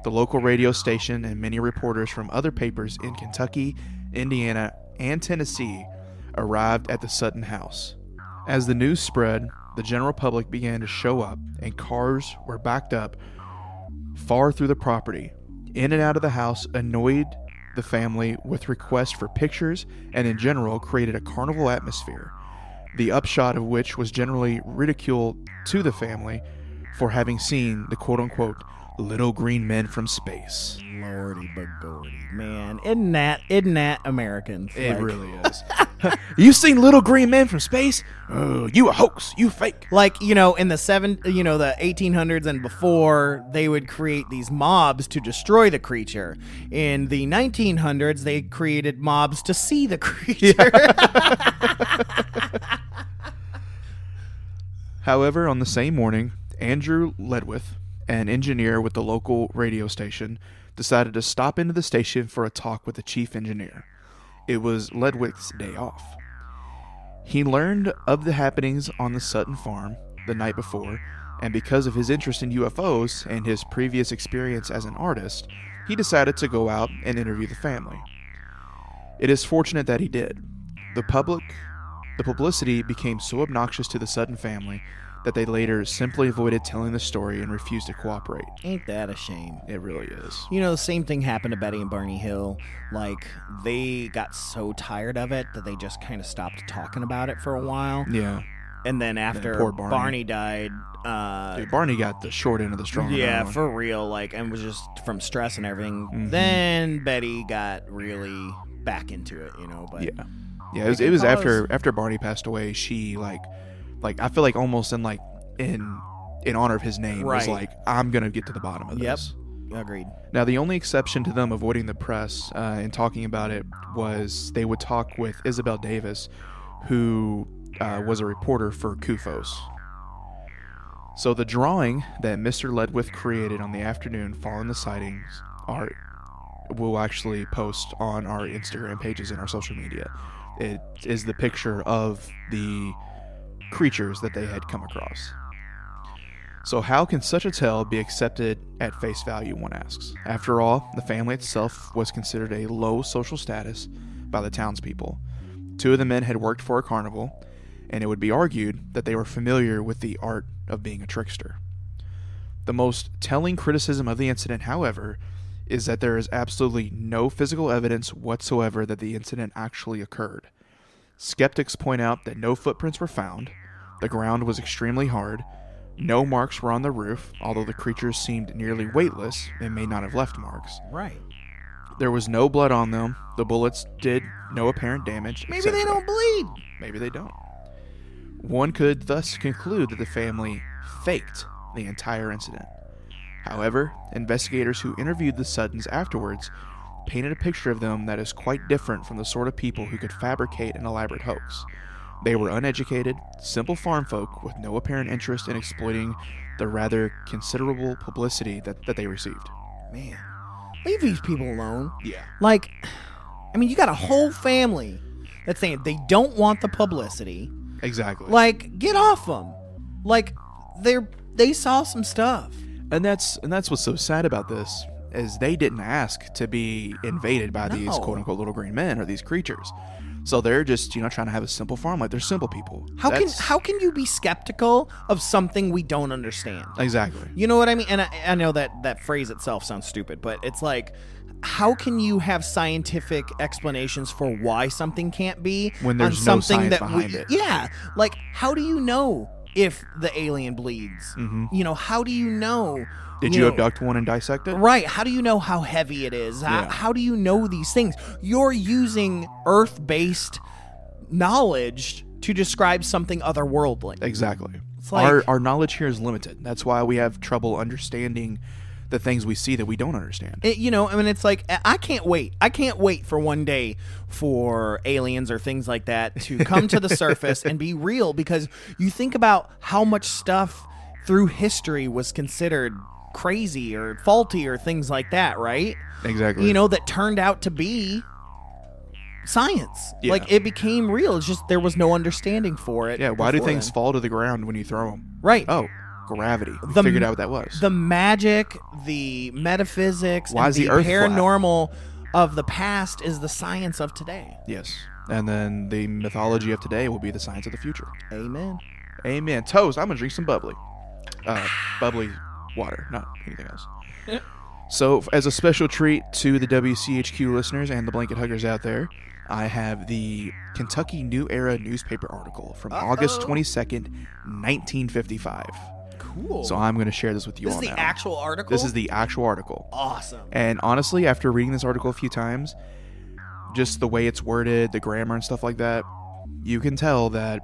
C: the local radio station and many reporters from other papers in Kentucky, Indiana, and Tennessee arrived at the Sutton house. As the news spread, the general public began to show up, and cars were backed up far through the property. In and out of the house annoyed the family with requests for pictures and in general created a carnival atmosphere, the upshot of which was generally ridicule to the family for having seen the quote-unquote little green men from space.
E: Lordy bagordy, man, isn't that Americans?
C: It
E: Like-
C: really is. You seen little green men from space? Oh, you a hoax. You fake.
E: Like, in the 1800s and before, they would create these mobs to destroy the creature. In the 1900s, they created mobs to see the creature.
C: However, on the same morning, Andrew Ledwith, an engineer with the local radio station, decided to stop into the station for a talk with the chief engineer. It was Ledwith's day off. He learned of the happenings on the Sutton farm the night before, and because of his interest in UFOs and his previous experience as an artist, he decided to go out and interview the family. It is fortunate that he did. The publicity became so obnoxious to the Sutton family that they later simply avoided telling the story and refused to cooperate.
E: Ain't that a shame?
C: It really is.
E: You know, the same thing happened to Betty and Barney Hill. Like, they got so tired of it that they just kind of stopped talking about it for a while.
C: Yeah.
E: And then after
C: poor Barney
E: died...
C: Dude, Barney got the short end of the straw.
E: Yeah, for real. Like, and was just from stress and everything. Then Betty got really back into it, you know. But
C: yeah, it was after Barney passed away. She like I feel like almost in honor of his name was like, I'm gonna get to the bottom of this.
E: Agreed.
C: Now, the only exception to them avoiding the press and talking about it was they would talk with Isabel Davis, who was a reporter for CUFOS. So the drawing that Mr. Ledwith created on the afternoon following the sightings we'll actually post on our Instagram pages and our social media. It is the picture of the creatures that they had come across. So how can such a tale be accepted at face value, one asks. After all, the family itself was considered a low social status by the townspeople. 2 of the men had worked for a carnival, and it would be argued that they were familiar with the art of being a trickster. The most telling criticism of the incident, however, is that there is absolutely no physical evidence whatsoever that the incident actually occurred. Skeptics point out that no footprints were found, the ground was extremely hard, no marks were on the roof, although the creatures seemed nearly weightless and may not have left marks.
E: Right.
C: There was no blood on them, the bullets did no apparent damage.
E: Maybe they don't bleed.
C: Maybe they don't. One could thus conclude that the family faked the entire incident. However, investigators who interviewed the Suttons afterwards painted a picture of them that is quite different from the sort of people who could fabricate an elaborate hoax. They were uneducated, simple farm folk with no apparent interest in exploiting the rather considerable publicity that they received.
E: Man, leave these people alone.
C: Yeah.
E: Like, I mean, you got a whole family that's saying they don't want the publicity.
C: Exactly.
E: Like, get off them. Like, they saw some stuff.
C: And that's what's so sad about this, is they didn't ask to be invaded by these quote-unquote little green men or these creatures. So they're just, trying to have a simple farm life. They're simple people.
E: How can you be skeptical of something we don't understand?
C: Exactly.
E: You know what I mean? And I know that phrase itself sounds stupid, but it's like, how can you have scientific explanations for why something can't be
C: when there's
E: on
C: no
E: something
C: science behind it?
E: Yeah. Like, how do you know if the alien bleeds?
C: Mm-hmm.
E: How do you know?
C: Did you abduct one and dissect it?
E: Right. How do you know how heavy it is? How do you know these things? You're using Earth-based knowledge to describe something otherworldly.
C: Exactly.
E: It's like,
C: our knowledge here is limited. That's why we have trouble understanding the things we see that we don't understand.
E: It's like, I can't wait. I can't wait for one day for aliens or things like that to come to the surface and be real, because you think about how much stuff through history was considered crazy or faulty or things like that, right?
C: Exactly.
E: That turned out to be science.
C: Yeah.
E: Like, it became real. It's just there was no understanding for it.
C: Yeah, why do things fall to the ground when you throw them?
E: Right.
C: Oh, gravity. We figured out what that was.
E: The magic, the metaphysics,
C: why
E: and
C: is the Earth
E: paranormal of the past is the science of today.
C: Yes. And then the mythology of today will be the science of the future.
E: Amen.
C: Amen. Toast, I'm going to drink some bubbly. Bubbly water, not anything else. So, as a special treat to the WCHQ listeners and the blanket huggers out there, I have the Kentucky New Era newspaper article from August 22nd, 1955.
E: Cool.
C: So I'm going to share this with you all now.
E: This is the actual article?
C: This is the actual article.
E: Awesome.
C: And honestly, after reading this article a few times, just the way it's worded, the grammar and stuff like that, you can tell that,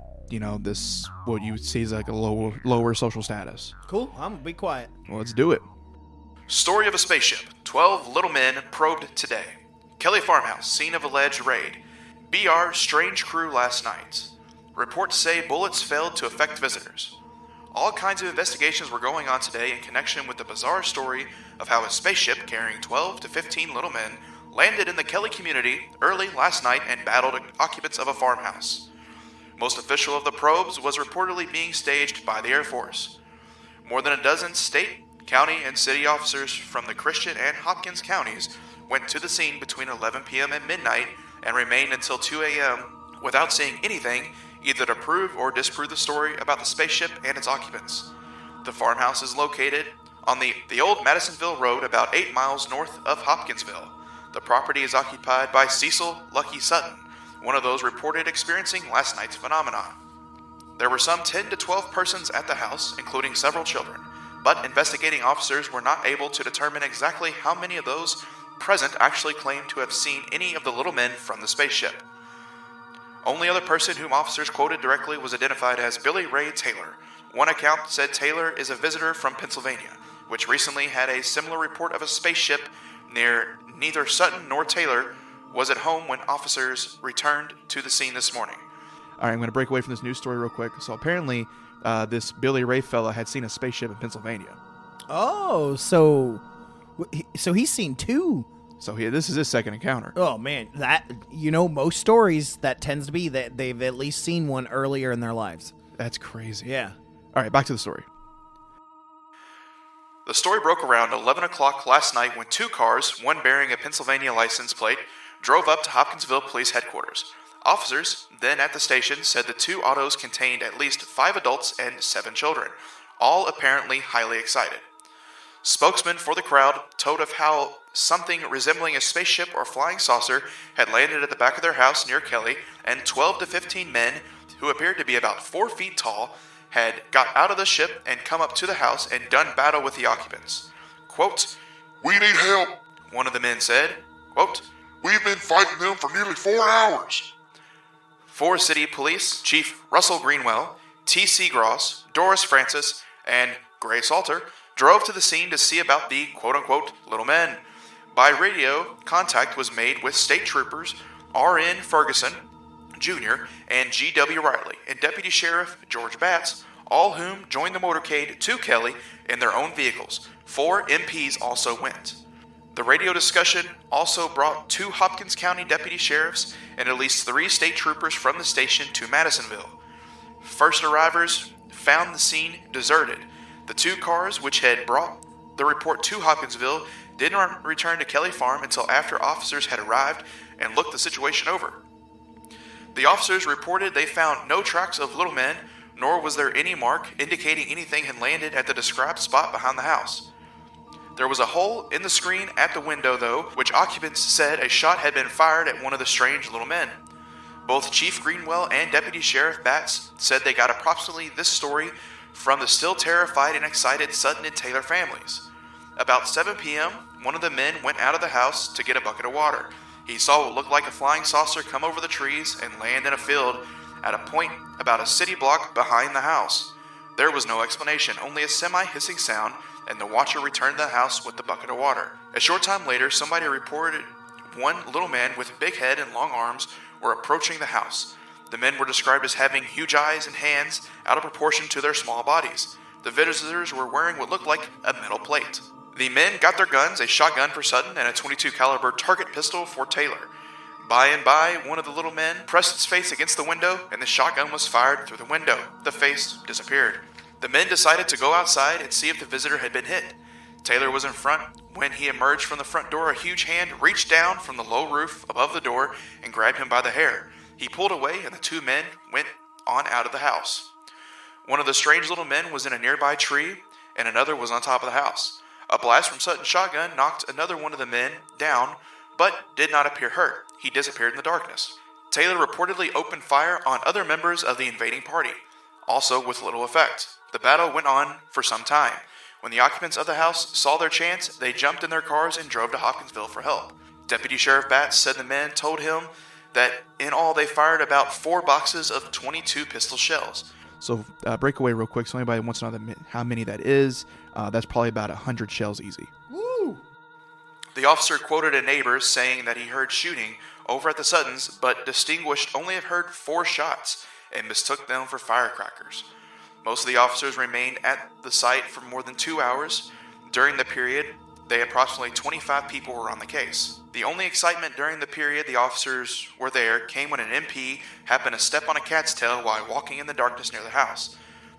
C: this, what you would see is like a lower social status.
E: Cool. I'm going to be quiet.
C: Well, let's do it. Story of a spaceship. 12 little men probed today. Kelly farmhouse, scene of alleged raid. BR strange crew last night. Reports say bullets failed to affect visitors. All kinds of investigations were going on today in connection with the bizarre story of how a spaceship carrying 12 to 15 little men landed in the Kelly community early last night and battled occupants of a farmhouse. Most official of the probes was reportedly being staged by the Air Force. More than a dozen state, county, and city officers from the Christian and Hopkins counties went to the scene between 11 p.m. and midnight and remained until 2 a.m. without seeing anything either to prove or disprove the story about the spaceship and its occupants. The farmhouse is located on the old Madisonville Road about 8 miles north of Hopkinsville. The property is occupied by Cecil Lucky Sutton, one of those reported experiencing last night's phenomenon. There were some 10 to 12 persons at the house, including several children, but investigating officers were not able to determine exactly how many of those present actually claimed to have seen any of the little men from the spaceship. Only other person whom officers quoted directly was identified as Billy Ray Taylor. One account said Taylor is a visitor from Pennsylvania, which recently had a similar report of a spaceship near. Neither Sutton nor Taylor was at home when officers returned to the scene this morning. All right, I'm going to break away from this news story real quick. So apparently, this Billy Ray fella had seen a spaceship in Pennsylvania.
E: Oh, so he's seen two.
C: So this is his second encounter.
E: Oh man, that most stories that tends to be that they've at least seen one earlier in their lives.
C: That's crazy.
E: Yeah.
C: All right, back to the story. The story broke around 11 o'clock last night when two cars, one bearing a Pennsylvania license plate, drove up to Hopkinsville Police Headquarters. Officers, then at the station, said the two autos contained at least 5 adults and 7 children, all apparently highly excited. Spokesman for the crowd told of how something resembling a spaceship or flying saucer had landed at the back of their house near Kelly, and 12 to 15 men, who appeared to be about 4 feet tall, had got out of the ship and come up to the house and done battle with the occupants. Quote,
D: "We need help,"
C: one of the men said. Quote,
D: "We've been fighting them for nearly 4 hours.
C: Forest City Police Chief Russell Greenwell, T.C. Gross, Doris Francis, and Gray Salter drove to the scene to see about the quote-unquote little men. By radio, contact was made with state troopers R.N. Ferguson, Jr., and G.W. Riley, and Deputy Sheriff George Batts, all whom joined the motorcade to Kelly in their own vehicles. 4 MPs also went. The radio discussion also brought 2 Hopkins County deputy sheriffs and at least 3 state troopers from the station to Madisonville. First arrivers found the scene deserted. The 2 cars which had brought the report to Hopkinsville did not return to Kelly Farm until after officers had arrived and looked the situation over. The officers reported they found no tracks of little men, nor was there any mark indicating anything had landed at the described spot behind the house. There was a hole in the screen at the window, though, which occupants said a shot had been fired at one of the strange little men. Both Chief Greenwell and Deputy Sheriff Batts said they got approximately this story from the still terrified and excited Sutton and Taylor families. About 7 p.m., one of the men went out of the house to get a bucket of water. He saw what looked like a flying saucer come over the trees and land in a field at a point about a city block behind the house. There was no explanation, only a semi-hissing sound, and the watcher returned to the house with the bucket of water. A short time later, somebody reported one little man with a big head and long arms were approaching the house. The men were described as having huge eyes and hands out of proportion to their small bodies. The visitors were wearing what looked like a metal plate. The men got their guns, a shotgun for Sutton and a .22 caliber target pistol for Taylor. By and by, one of the little men pressed its face against the window, and the shotgun was fired through the window. The face disappeared. The men decided to go outside and see if the visitor had been hit. Taylor was in front. When he emerged from the front door, a huge hand reached down from the low roof above the door and grabbed him by the hair. He pulled away, and the 2 men went on out of the house. One of the strange little men was in a nearby tree, and another was on top of the house. A blast from Sutton's shotgun knocked another one of the men down, but did not appear hurt. He disappeared in the darkness. Taylor reportedly opened fire on other members of the invading party, also with little effect. The battle went on for some time. When the occupants of the house saw their chance, they jumped in their cars and drove to Hopkinsville for help. Deputy Sheriff Batts said the men told him that in all they fired about 4 boxes of .22 pistol shells. So breakaway real quick, so anybody wants to know how many that is, that's probably about 100 shells easy.
E: Woo!
C: The officer quoted a neighbor saying that he heard shooting over at the Suttons, but distinguished only have heard 4 shots and mistook them for firecrackers. Most of the officers remained at the site for more than 2 hours. During the period, approximately 25 people were on the case. The only excitement during the period the officers were there came when an MP happened to step on a cat's tail while walking in the darkness near the house.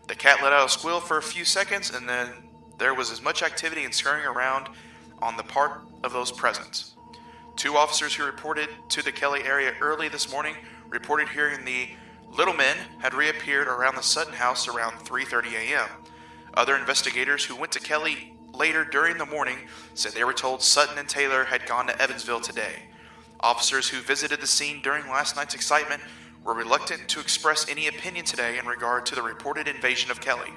C: The cat let out a squeal for a few seconds, and then there was as much activity and scurrying around on the part of those present. 2 officers who reported to the Kelly area early this morning reported hearing the Little men had reappeared around the Sutton house around 3:30 a.m. Other investigators who went to Kelly later during the morning said they were told Sutton and Taylor had gone to Evansville today. Officers who visited the scene during last night's excitement were reluctant to express any opinion today in regard to the reported invasion of Kelly.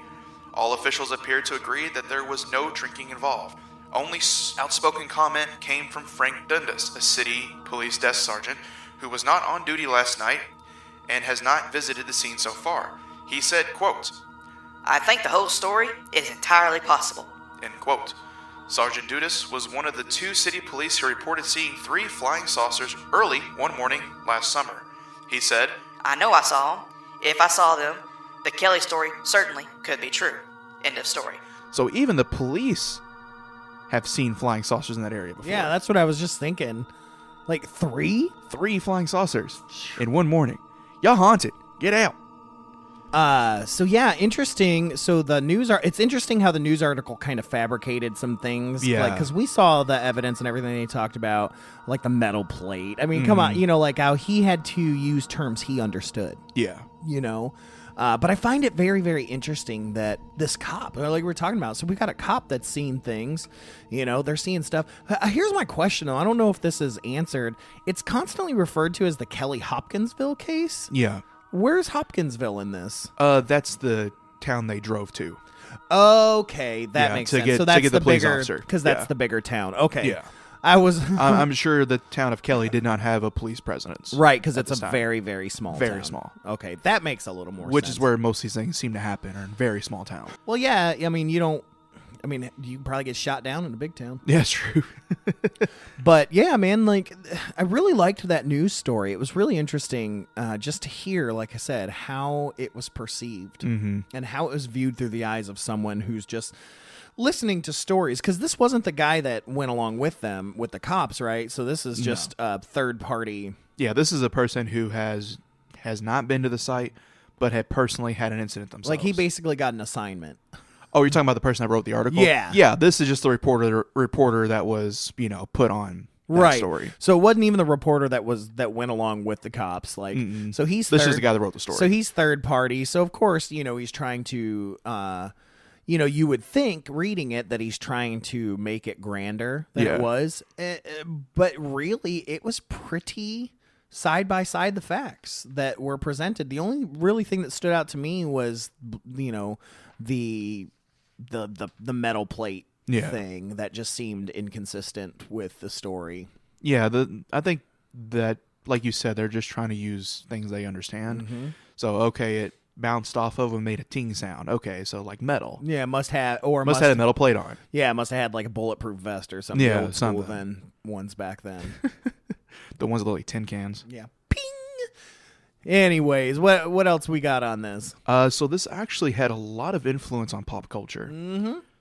C: All officials appeared to agree that there was no drinking involved. Only outspoken comment came from Frank Dundas, a city police desk sergeant who was not on duty last night and has not visited the scene so far. He said, quote,
F: "I think the whole story is entirely possible."
C: End quote. Sergeant Dudas was one of the 2 city police who reported seeing 3 flying saucers early one morning last summer. He said,
F: "I know I saw them. If I saw them, the Kelly story certainly could be true." End of story.
C: so even the police have seen flying saucers in that area before.
E: Yeah, that's what I was just thinking. Like 3?
C: 3 flying saucers in one morning. Y'all haunted. Get out.
E: So yeah, interesting. So it's interesting how the news article kind of fabricated some things.
C: Yeah.
E: Because we saw the evidence and everything they talked about, like the metal plate. I mean, come on, like how he had to use terms he understood,
C: Yeah.
E: But I find it very, very interesting that this cop, like we're talking about, so we got a cop that's seen things, they're seeing stuff. Here's my question, though. I don't know if this is answered. It's constantly referred to as the Kelly Hopkinsville case.
C: Yeah.
E: Where's Hopkinsville in this?
C: That's the town they drove to.
E: Okay, that makes sense. So that's
C: get
E: the
C: police
E: bigger,
C: officer.
E: because that's the bigger town. Okay.
C: Yeah.
E: I was
C: I'm sure the town of Kelly did not have a police presence.
E: right, because it's
C: this
E: a
C: time.
E: very, very small
C: Very
E: town.
C: small.
E: Okay, that makes a little more
C: Which
E: sense.
C: is where most of these things seem to happen, are in very small towns.
E: Well, yeah, I mean, you can probably get shot down in a big town.
C: Yeah, it's true.
E: But yeah, man, like I really liked that news story. It was really interesting just to hear, like I said, how it was perceived and how it was viewed through the eyes of someone who's just listening to stories. Because this wasn't the guy that went along with them, with the cops, right? So this is just a third party.
C: Yeah, this is a person who has not been to the site, but had personally had an incident themselves.
E: Like he basically got an assignment.
C: Oh, you're talking about the person that wrote the article?
E: Yeah.
C: Yeah, this is just the reporter that was, put on that story.
E: So it wasn't even the reporter that went along with the cops. Like, so he's
C: This is the guy that wrote the story.
E: So he's third party. So of course, he's trying to, you would think reading it that he's trying to make it grander than it was, but really it was pretty side by side the facts that were presented. The only really thing that stood out to me was, the metal plate thing that just seemed inconsistent with the story.
C: Yeah, I think that, like you said, they're just trying to use things they understand. So, okay, it bounced off of and made a ting sound. Okay, so like metal.
E: Yeah, must have
C: a metal plate on.
E: Yeah, must have had like a bulletproof vest or something.
C: Yeah,
E: old school
C: something.
E: than ones back then.
C: The ones with like tin cans.
E: Yeah. Ping. Anyways, what else we got on this?
C: So this actually had a lot of influence on pop culture.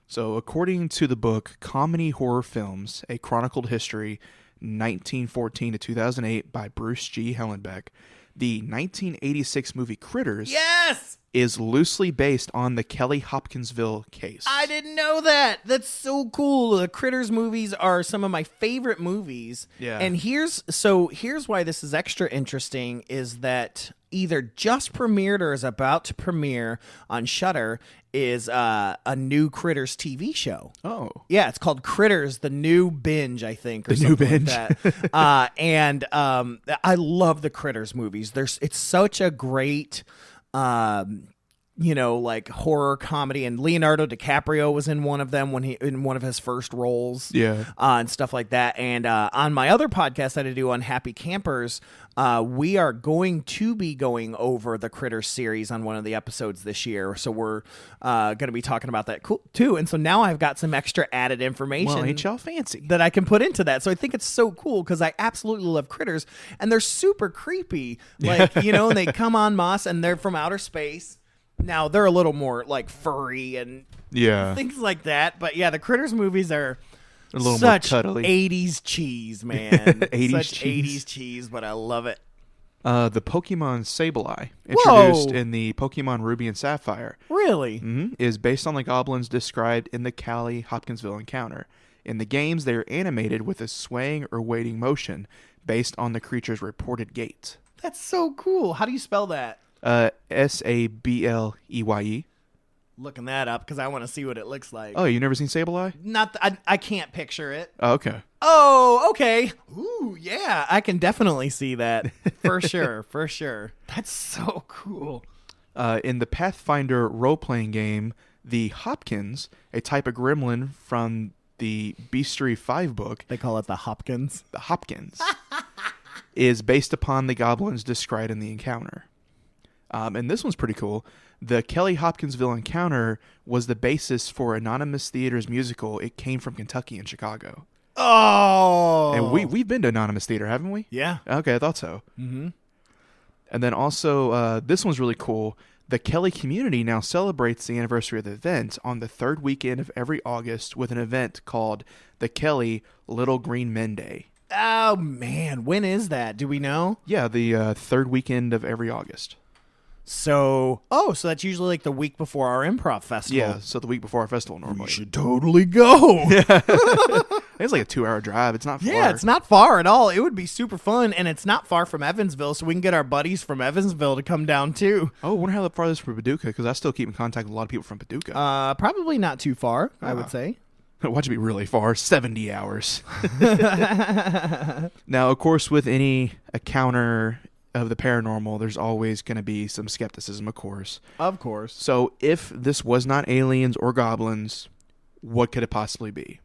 C: So according to the book Comedy Horror Films, A Chronicled History, 1914 to 2008 by Bruce G. Hellenbeck, the 1986 movie Critters is loosely based on the Kelly Hopkinsville case.
E: I didn't know that. That's so cool. The Critters movies are some of my favorite movies.
C: Yeah.
E: And here's why this is extra interesting is that either just premiered or is about to premiere on Shudder is a new Critters TV show.
C: Oh.
E: Yeah, it's called Critters, the New Binge, I think. Or
C: The New
E: something
C: Binge.
E: Like that. And I love the Critters movies. It's such a great... like horror comedy, and Leonardo DiCaprio was in one of them in one of his first roles, and stuff like that. And on my other podcast that I do on Happy Campers, we are going to be going over the Critters series on one of the episodes this year. So we're going to be talking about that too. And so now I've got some extra added information.
C: Well, ain't y'all fancy?
E: That I can put into that. So I think it's so cool because I absolutely love Critters, and they're super creepy. Like, and they come en masse and they're from outer space. Now they're a little more like furry and things like that. But yeah, the Critters movies are
C: A little
E: such
C: more cuddly.
E: 80s cheese, man.
C: 80s
E: such
C: cheese.
E: 80s cheese, but I love it.
C: The Pokemon Sableye, introduced in the Pokemon Ruby and Sapphire,
E: Really?
C: is based on the goblins described in the Kelly Hopkinsville encounter. In the games, they are animated with a swaying or waiting motion based on the creature's reported gait.
E: That's so cool. How do you spell that?
C: Sableye.
E: Looking that up because I want to see what it looks like.
C: Oh, you never seen Sableye?
E: Not, I can't picture it.
C: Oh, okay.
E: Oh, okay. Ooh, yeah, I can definitely see that for sure. For sure. That's so cool.
C: In the Pathfinder role-playing game, the Hopkins, a type of gremlin from the Beastery 5 book,
E: They call it the Hopkins.
C: the Hopkins, is based upon the goblins described in the encounter. And this one's pretty cool. The Kelly Hopkinsville encounter was the basis for Anonymous Theater's musical. It came from Kentucky and Chicago.
E: Oh.
C: And we've been to Anonymous Theater, haven't we?
E: Yeah.
C: Okay, I thought so. Mm-hmm. And then also, this one's really cool. The Kelly community now celebrates the anniversary of the event on the third weekend of every August with an event called the Kelly Little Green Men Day.
E: Oh, man. When is that? Do we know?
C: Yeah, the third weekend of every August.
E: So that's usually like the week before our improv festival.
C: Yeah, so the week before our festival normally.
E: We should totally go.
C: It's like a 2-hour drive. It's not far.
E: Yeah, it's not far at all. It would be super fun, and it's not far from Evansville, so we can get our buddies from Evansville to come down too.
C: Oh, I wonder how far this is from Paducah, because I still keep in contact with a lot of people from Paducah.
E: Probably not too far, I would say.
C: Watch it be really far, 70 hours. Now, of course, with any encounter of the paranormal, there's always going to be some skepticism, of course.
E: Of course.
C: So if this was not aliens or goblins, what could it possibly be?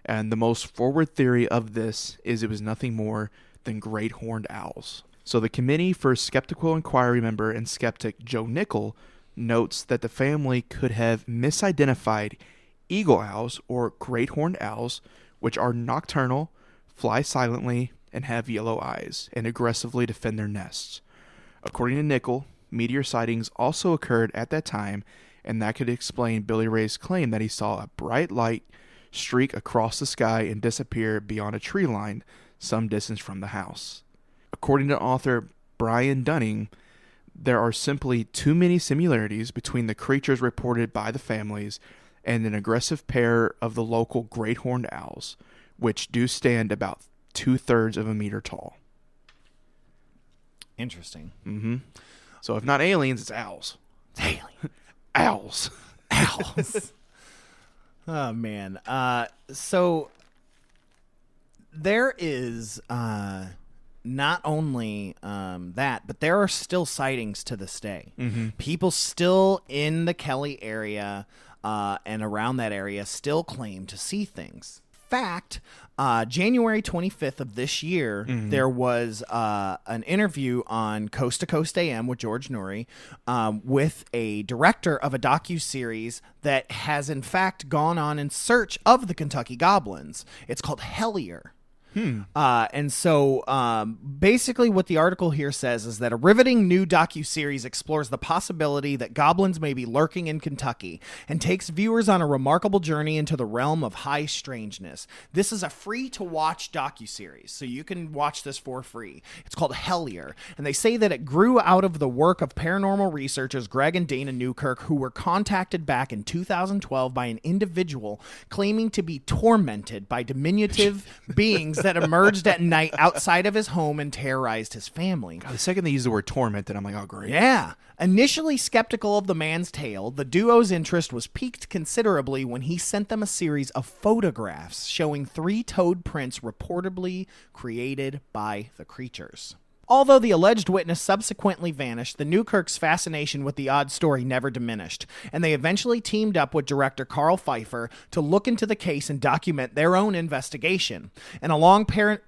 C: And the most forward theory of this is it was nothing more than great horned owls. So the Committee for Skeptical Inquiry member and skeptic Joe Nickel notes that the family could have misidentified eagle owls or great horned owls, which are nocturnal, fly silently, and have yellow eyes, and aggressively defend their nests. According to Nickel, meteor sightings also occurred at that time, and that could explain Billy Ray's claim that he saw a bright light streak across the sky and disappear beyond a tree line some distance from the house. According to author Brian Dunning, there are simply too many similarities between the creatures reported by the families and an aggressive pair of the local great horned owls, which do stand about 2/3 of a meter tall.
E: Interesting.
C: Mm-hmm. So if not aliens, it's owls.
E: It's alien.
C: Owls.
E: Owls. Oh, man. So there is not only that, but there are still sightings to this day.
C: Mm-hmm.
E: People still in the Kelly area and around that area still claim to see things. Fact, January 25th of this year, there was an interview on Coast to Coast AM with George Noory with a director of a docuseries that has in fact gone on in search of the Kentucky Goblins. It's called Hellier. And so basically what the article here says is that a riveting new docuseries explores the possibility that goblins may be lurking in Kentucky and takes viewers on a remarkable journey into the realm of high strangeness. This is a free-to-watch docuseries, so you can watch this for free. It's called Hellier, and they say that it grew out of the work of paranormal researchers Greg and Dana Newkirk, who were contacted back in 2012 by an individual claiming to be tormented by diminutive beings that emerged at night outside of his home and terrorized his family.
C: God, the second they use the word tormented, I'm like, oh, great.
E: Yeah. Initially skeptical of the man's tale, the duo's interest was piqued considerably when he sent them a series of photographs showing 3 toed prints reportedly created by the creatures. Although the alleged witness subsequently vanished, the Newkirks' fascination with the odd story never diminished, and they eventually teamed up with director Carl Pfeiffer to look into the case and document their own investigation. And alongside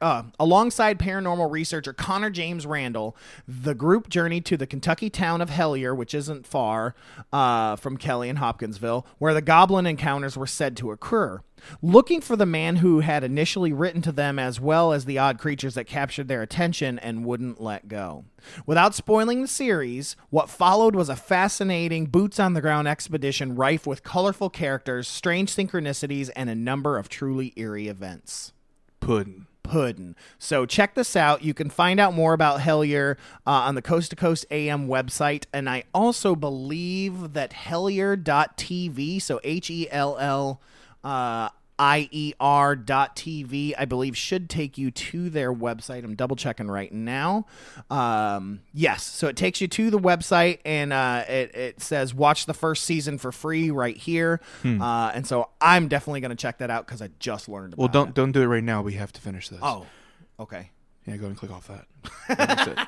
E: paranormal researcher Connor James Randall, the group journeyed to the Kentucky town of Hellier, which isn't far from Kelly and Hopkinsville, where the goblin encounters were said to occur. Looking for the man who had initially written to them, as well as the odd creatures that captured their attention and wouldn't let go. Without spoiling the series, what followed was a fascinating boots-on-the-ground expedition rife with colorful characters, strange synchronicities, and a number of truly eerie events.
C: Puddin'.
E: So check this out. You can find out more about Hellier on the Coast to Coast AM website, and I also believe that Hellier.tv, so HELL IER.TV, I believe, should take you to their website. I'm double checking right now. Yes, so it takes you to the website, and it says watch the first season for free right here. And so I'm definitely going to check that out because I just learned about it.
C: Well, don't do it right now. We have to finish this.
E: Oh, okay.
C: Yeah, go and click off that. That's it.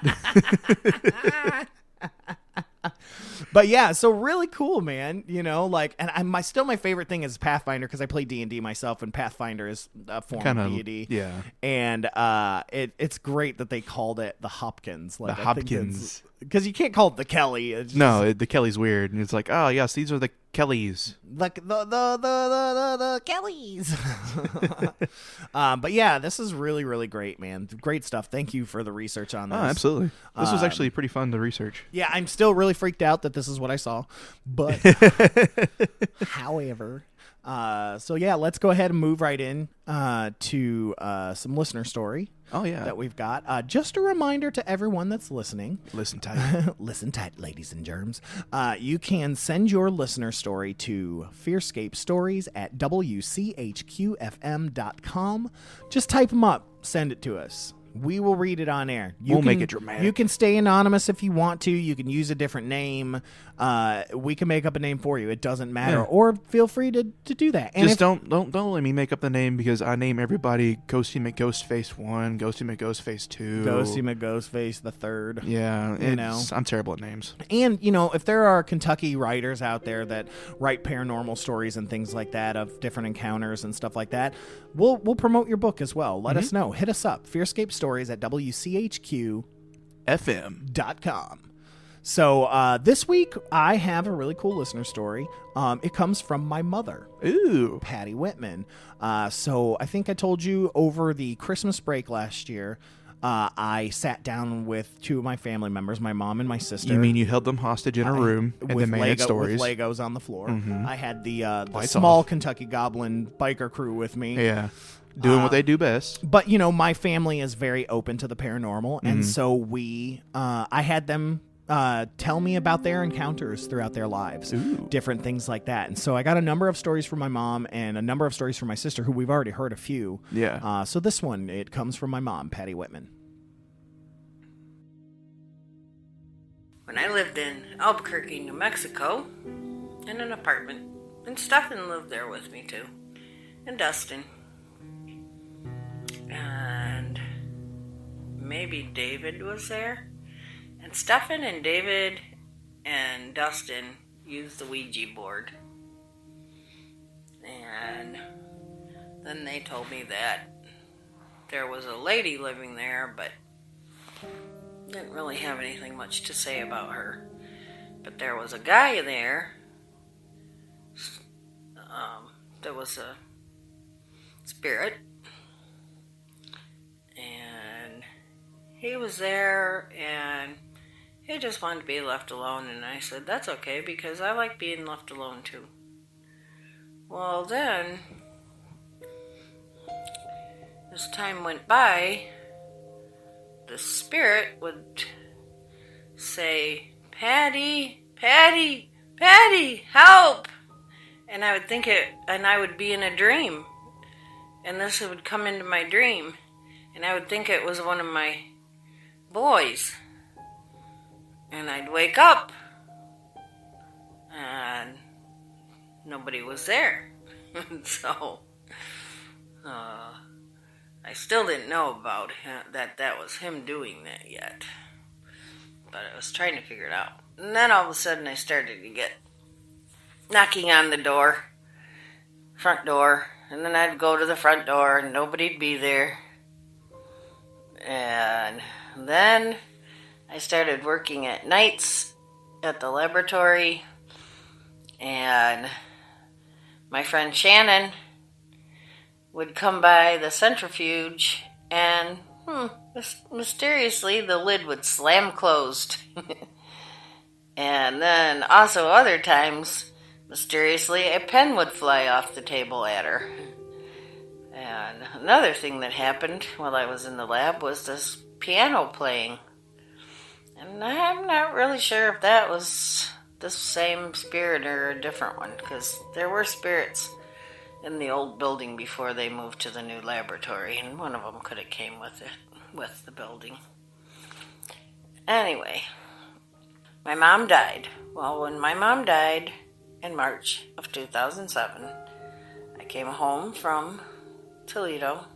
E: But yeah, so really cool, man. You know, like, and my favorite thing is Pathfinder because I play D&D myself, and Pathfinder is a form of D&D.
C: Yeah.
E: And it's great that they called it the Hopkins. Like,
C: The Hopkins.
E: Because you can't call it the Kelly. It's just,
C: No, the Kelly's weird, and it's like, oh yes, these are the Kellys.
E: like the Kellys. But yeah, this is really, really great, man. Great stuff. Thank you for the research on this.
C: Oh, absolutely. This was actually pretty fun to research.
E: Yeah, I'm still really freaked out that this is what I saw. But however, so yeah, let's go ahead and move right in to some listener story.
C: Oh yeah,
E: That we've got. Just a reminder to everyone that's listening.
C: listen tight.
E: Listen tight, ladies and germs. You can send your listener story to FearScape Stories at WCHQFM.com. Just type them up. Send it to us. We will read it on air.
C: We'll make it dramatic.
E: You can stay anonymous if you want to. You can use a different name. We can make up a name for you. It doesn't matter.
C: Yeah.
E: Or feel free to do that. And
C: Just don't let me make up the name, because I name everybody Ghosty McGhostface 1, Ghosty McGhostface 2.
E: Ghosty McGhostface the third.
C: Yeah,
E: You know.
C: I'm terrible at names.
E: And, you know, if there are Kentucky writers out there that write paranormal stories and things like that of different encounters and stuff like that, we'll promote your book as well. Let us know. Hit us up. FearScape Stories at WCHQ.com. So this week, I have a really cool listener story. It comes from my mother.
C: Ooh.
E: Patty Whitman. So I think I told you over the Christmas break last year, I sat down with two of my family members, my mom and my sister.
C: You mean you held them hostage in a room and
E: with
C: then made stories?
E: with Legos on the floor. I had the
C: Lights
E: small
C: off.
E: Kentucky Goblin biker crew with me.
C: Yeah. Doing what they do best.
E: But, you know, my family is very open to the paranormal. And so I had them tell me about their encounters throughout their lives. Different things like that. And so I got a number of stories from my mom and a number of stories from my sister, who we've already heard a few.
C: Yeah.
E: So this one, it comes from my mom, Patty Whitman.
G: When I lived in Albuquerque, New Mexico, in an apartment, and Stefan lived there with me too, and Dustin. And maybe David was there. And Stefan and David and Dustin used the Ouija board. And then they told me that there was a lady living there, but didn't really have anything much to say about her. But there was a guy there that was a spirit. And he was there, and he just wanted to be left alone. And I said, that's okay, because I like being left alone too. Well, then, as time went by, the spirit would say, Patty, Patty, Patty, help! And I would think it, and I would be in a dream. And this would come into my dream. And I would think it was one of my boys. And I'd wake up, and nobody was there. So, I still didn't know about him, that was him doing that yet. But I was trying to figure it out. And then all of a sudden I started to get knocking on the door, front door. And then I'd go to the front door and nobody'd be there. And then I started working at nights at the laboratory. And my friend Shannon would come by the centrifuge, and mysteriously the lid would slam closed. And then also other times, mysteriously, a pen would fly off the table at her. And another thing that happened while I was in the lab was this piano playing. And I'm not really sure if that was the same spirit or a different one, because there were spirits in the old building before they moved to the new laboratory, and one of them could have came with the building. Anyway, my mom died. Well, when my mom died in March of 2007, I came home from Toledo,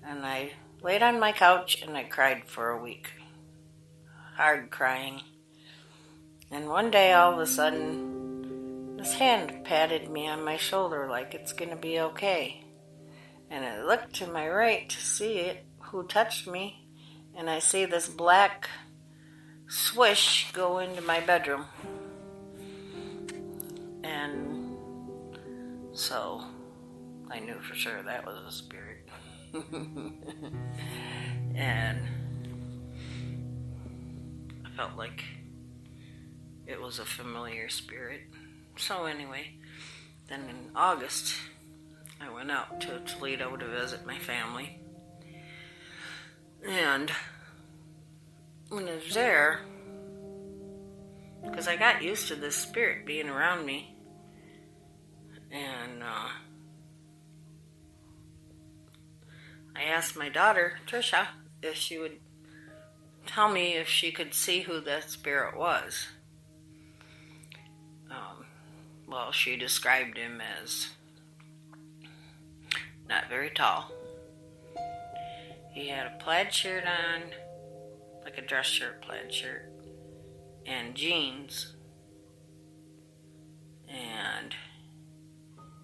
G: and I laid on my couch and I cried for a week. Hard crying. And one day, all of a sudden, this hand patted me on my shoulder like it's going to be okay. And I looked to my right to see it, who touched me, and I see this black swish go into my bedroom. And so I knew for sure that was a spirit. And I felt like it was a familiar spirit. So anyway, then in August, I went out to Toledo to visit my family. And when I was there, because I got used to this spirit being around me, and I asked my daughter, Trisha, if she would tell me if she could see who that spirit was. Well, she described him as not very tall. He had a plaid shirt on, like a dress shirt, plaid shirt, and jeans. And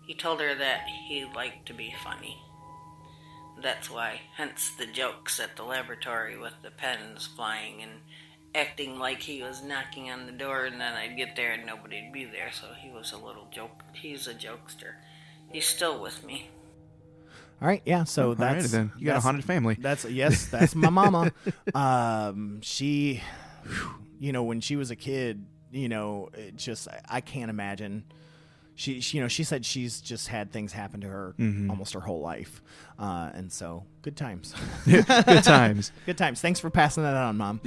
G: he told her that he liked to be funny. That's why, hence the jokes at the laboratory with the pens flying and acting like he was knocking on the door, and then I'd get there and nobody'd be there. So he was a little joke. He's a jokester. He's still with me.
E: All right, yeah. So that's
C: then. You got a haunted family.
E: That's my mama. She, when she was a kid, it just I can't imagine. She said she's just had things happen to her almost her whole life, and so good times.
C: Good times.
E: Good times. Thanks for passing that on, Mom.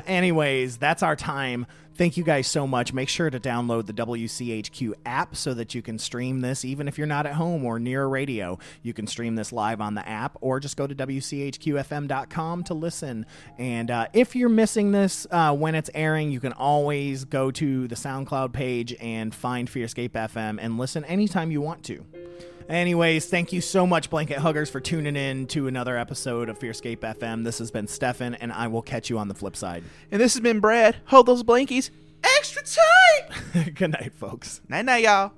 E: Anyways, that's our time. Thank you guys so much. Make sure to download the WCHQ app so that you can stream this, even if you're not at home or near a radio. You can stream this live on the app, or just go to WCHQFM.com to listen. And if you're missing this when it's airing, you can always go to the SoundCloud page and find FearScape FM and listen anytime you want to. Anyways, thank you so much, Blanket Huggers, for tuning in to another episode of FearScape FM. This has been Stefan, and I will catch you on the flip side.
C: And this has been Brad. Hold those blankies extra tight.
E: Good night, folks.
C: Night, night, y'all.